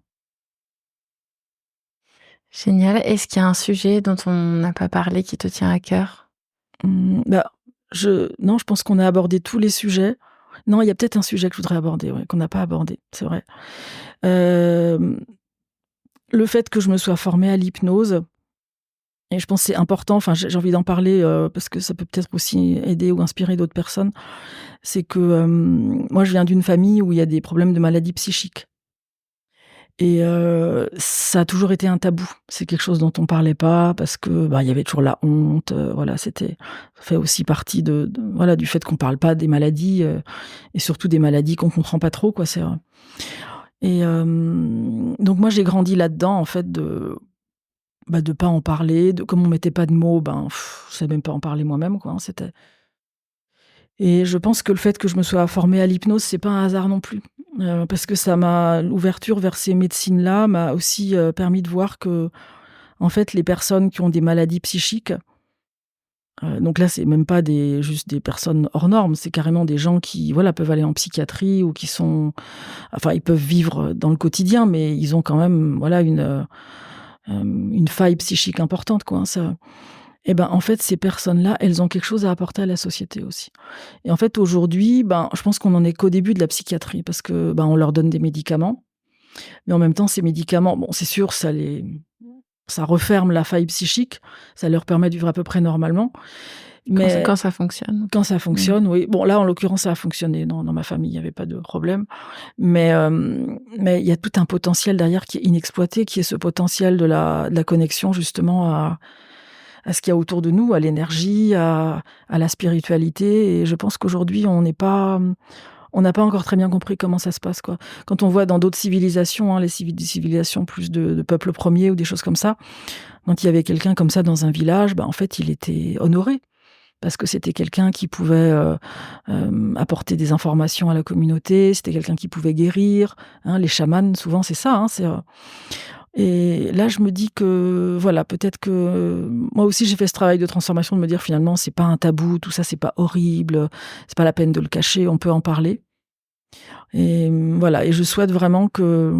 [SPEAKER 4] Génial. Est-ce qu'il y a un sujet dont on n'a pas parlé qui te tient à cœur ?
[SPEAKER 3] Non, je pense qu'on a abordé tous les sujets. Non, il y a peut-être un sujet que je voudrais aborder, qu'on n'a pas abordé, c'est vrai. Le fait que je me sois formée à l'hypnose, et je pense que c'est important, j'ai envie d'en parler parce que ça peut peut-être aussi aider ou inspirer d'autres personnes, c'est que moi je viens d'une famille où il y a des problèmes de maladies psychiques. Et ça a toujours été un tabou. C'est quelque chose dont on parlait pas parce que il y avait toujours la honte. Voilà, ça fait aussi partie du fait qu'on parle pas des maladies et surtout des maladies qu'on comprend pas trop, quoi. Et donc moi j'ai grandi là-dedans, en fait, de pas en parler, comme on mettait pas de mots, je savais même pas en parler moi-même, quoi. Et je pense que le fait que je me sois formée à l'hypnose, c'est pas un hasard non plus. Parce que l'ouverture vers ces médecines-là m'a aussi permis de voir que, en fait, les personnes qui ont des maladies psychiques, donc là, c'est même pas juste des personnes hors normes, c'est carrément des gens qui, peuvent aller en psychiatrie ou qui ils peuvent vivre dans le quotidien, mais ils ont quand même, une faille psychique importante, quoi. Et en fait, ces personnes-là, elles ont quelque chose à apporter à la société aussi. Et en fait, aujourd'hui, je pense qu'on n'en est qu'au début de la psychiatrie, parce que on leur donne des médicaments, mais en même temps, ces médicaments, c'est sûr, ça referme la faille psychique, ça leur permet de vivre à peu près normalement. Mais
[SPEAKER 4] quand ça fonctionne.
[SPEAKER 3] Quand ça fonctionne, oui. Bon, là, en l'occurrence, ça a fonctionné. Dans ma famille, il n'y avait pas de problème. Mais il y a tout un potentiel derrière qui est inexploité, qui est ce potentiel de la connexion, justement, à ce qu'il y a autour de nous, à l'énergie, à la spiritualité. Et je pense qu'aujourd'hui, on n'a pas encore très bien compris comment ça se passe, quoi. Quand on voit dans d'autres civilisations, les civilisations plus de peuples premiers ou des choses comme ça, quand il y avait quelqu'un comme ça dans un village, en fait, il était honoré. Parce que c'était quelqu'un qui pouvait apporter des informations à la communauté, c'était quelqu'un qui pouvait guérir. Les chamans, souvent, c'est ça. Et là, je me dis que, voilà, peut-être que moi aussi, j'ai fait ce travail de transformation, de me dire finalement, c'est pas un tabou, tout ça, c'est pas horrible, c'est pas la peine de le cacher, on peut en parler. Et voilà, et je souhaite vraiment que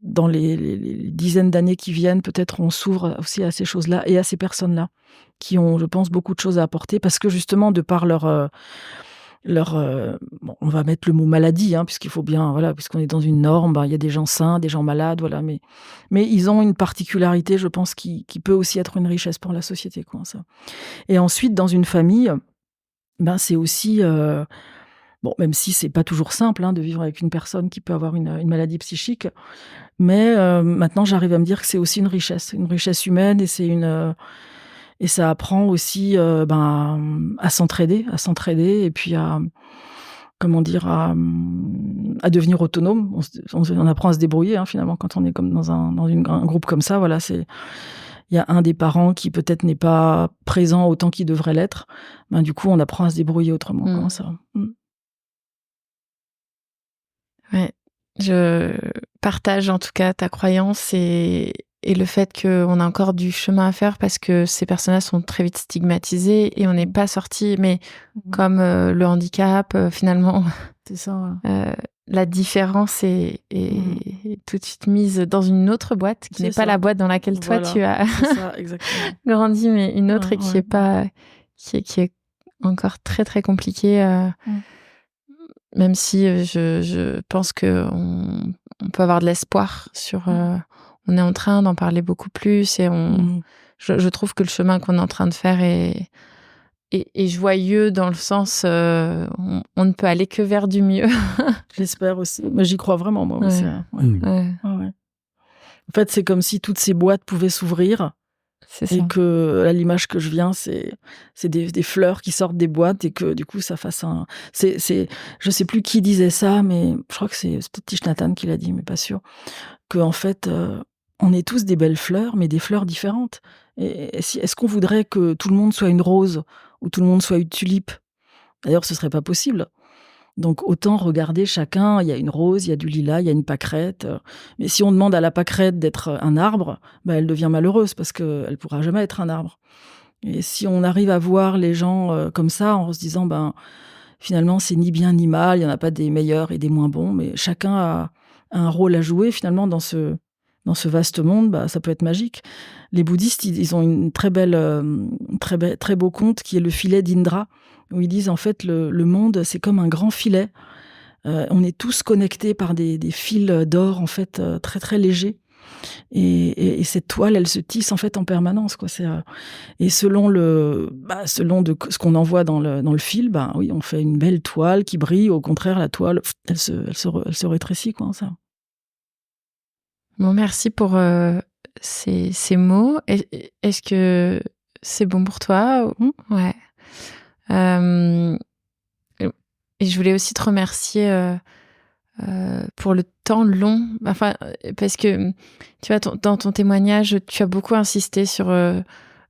[SPEAKER 3] dans les dizaines d'années qui viennent, peut-être on s'ouvre aussi à ces choses-là et à ces personnes-là qui ont, je pense, beaucoup de choses à apporter parce que justement, de par bon, on va mettre le mot maladie, hein, puisqu'il faut bien, voilà, puisqu'on est dans une norme, ben, il y a des gens sains, des gens malades, voilà, mais ils ont une particularité, je pense, qui peut aussi être une richesse pour la société, quoi, ça. Et ensuite, dans une famille, ben, c'est aussi, bon, même si c'est pas toujours simple, hein, de vivre avec une personne qui peut avoir une maladie psychique, mais maintenant, j'arrive à me dire que c'est aussi une richesse humaine, et ça apprend aussi, à s'entraider, et puis comment dire, à devenir autonome. On apprend à se débrouiller, hein, finalement, quand on est comme dans un groupe comme ça. Voilà, il y a un des parents qui peut-être n'est pas présent autant qu'il devrait l'être. Ben, du coup, on apprend à se débrouiller autrement. Comment ça.
[SPEAKER 4] Ouais, je partage en tout cas ta croyance et le fait qu'on a encore du chemin à faire parce que ces personnes-là sont très vite stigmatisées et on n'est pas sorti. Mais comme le handicap, finalement,
[SPEAKER 3] c'est ça.
[SPEAKER 4] La différence est tout de suite mise dans une autre boîte qui n'est pas la boîte dans laquelle toi tu as grandi, mais une autre et qui est pas, qui est encore très très compliquée. Même si je pense que on peut avoir de l'espoir sur. On est en train d'en parler beaucoup plus et je trouve que le chemin qu'on est en train de faire est joyeux dans le sens on ne peut aller que vers du mieux.
[SPEAKER 3] J'espère aussi. Mais j'y crois vraiment, moi aussi. Ouais. En fait, c'est comme si toutes ces boîtes pouvaient s'ouvrir. C'est ça. Et que, à l'image que je viens, c'est des fleurs qui sortent des boîtes et que, du coup, ça fasse un... je sais plus qui disait ça, mais je crois que c'est peut-être Thich Nhat Hanh qui l'a dit, mais pas sûr. Que, en fait, on est tous des belles fleurs, mais des fleurs différentes. Et est-ce qu'on voudrait que tout le monde soit une rose ou tout le monde soit une tulipe? D'ailleurs, ce serait pas possible. Donc, autant regarder chacun. Il y a une rose, il y a du lilas, il y a une pâquerette. Mais si on demande à la pâquerette d'être un arbre, elle devient malheureuse parce qu'elle ne pourra jamais être un arbre. Et si on arrive à voir les gens comme ça, en se disant, finalement, c'est ni bien ni mal, il n'y en a pas des meilleurs et des moins bons, mais chacun a un rôle à jouer, finalement, dans ce vaste monde, ça peut être magique. Les bouddhistes, ils ont une très beau conte qui est le filet d'Indra, où ils disent en fait le monde, c'est comme un grand filet. On est tous connectés par des fils d'or en fait très très légers. Et cette toile, elle se tisse en fait en permanence, quoi. Et selon ce qu'on envoie dans le fil, oui, on fait une belle toile qui brille. Au contraire, la toile, elle se rétrécit, quoi. Ça.
[SPEAKER 4] Bon, merci pour ces mots. Est-ce que c'est bon pour toi? Ouais. Et je voulais aussi te remercier pour le temps long. Enfin, parce que tu vois, dans ton témoignage, tu as beaucoup insisté sur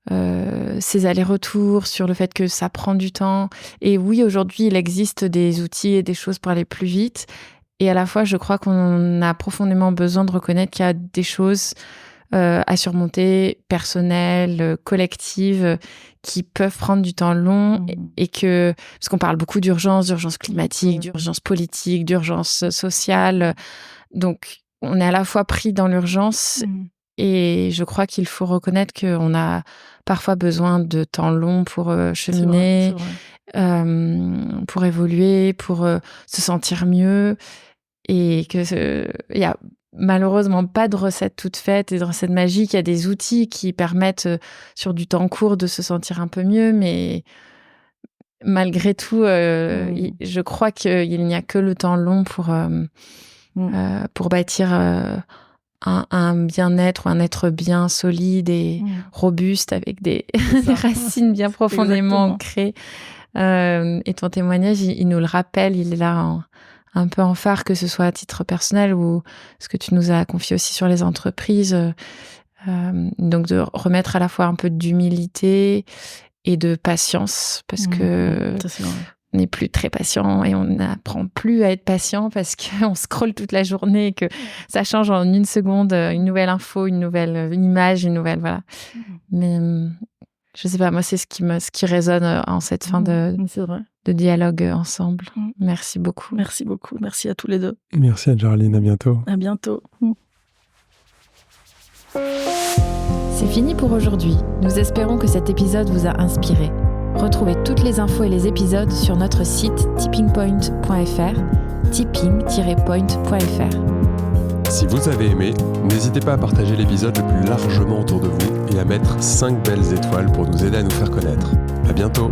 [SPEAKER 4] ces allers-retours, sur le fait que ça prend du temps. Et oui, aujourd'hui, il existe des outils et des choses pour aller plus vite. Et à la fois, je crois qu'on a profondément besoin de reconnaître qu'il y a des choses à surmonter, personnelles, collectives, qui peuvent prendre du temps long et que, parce qu'on parle beaucoup d'urgence climatique, d'urgence politique, d'urgence sociale. Donc, on est à la fois pris dans l'urgence et je crois qu'il faut reconnaître qu'on a parfois besoin de temps long pour cheminer, pour évoluer, pour se sentir mieux et que il y a malheureusement pas de recette toute faite et de recette magique. Il y a des outils qui permettent sur du temps court de se sentir un peu mieux, mais malgré tout, je crois qu'il n'y a que le temps long pour bâtir un bien-être ou un être bien solide et robuste avec des racines bien profondément ancrées. Et ton témoignage, il nous le rappelle, il est là un peu en phare, que ce soit à titre personnel ou ce que tu nous as confié aussi sur les entreprises. Donc de remettre à la fois un peu d'humilité et de patience, parce que n'est plus très patient et on n'apprend plus à être patient parce qu'on scrolle toute la journée et que ça change en une seconde, une nouvelle info, une nouvelle image, une nouvelle, voilà. Mais je sais pas, moi, c'est ce qui résonne en cette fin de dialogue ensemble. Merci beaucoup.
[SPEAKER 3] Merci beaucoup. Merci à tous les deux.
[SPEAKER 1] Merci Anne-Charline, à bientôt.
[SPEAKER 3] À bientôt.
[SPEAKER 2] C'est fini pour aujourd'hui. Nous espérons que cet épisode vous a inspiré. Retrouvez toutes les infos et les épisodes sur notre site tippingpoint.fr, tipping-point.fr.
[SPEAKER 1] Si vous avez aimé, n'hésitez pas à partager l'épisode le plus largement autour de vous et à mettre 5 belles étoiles pour nous aider à nous faire connaître. À bientôt!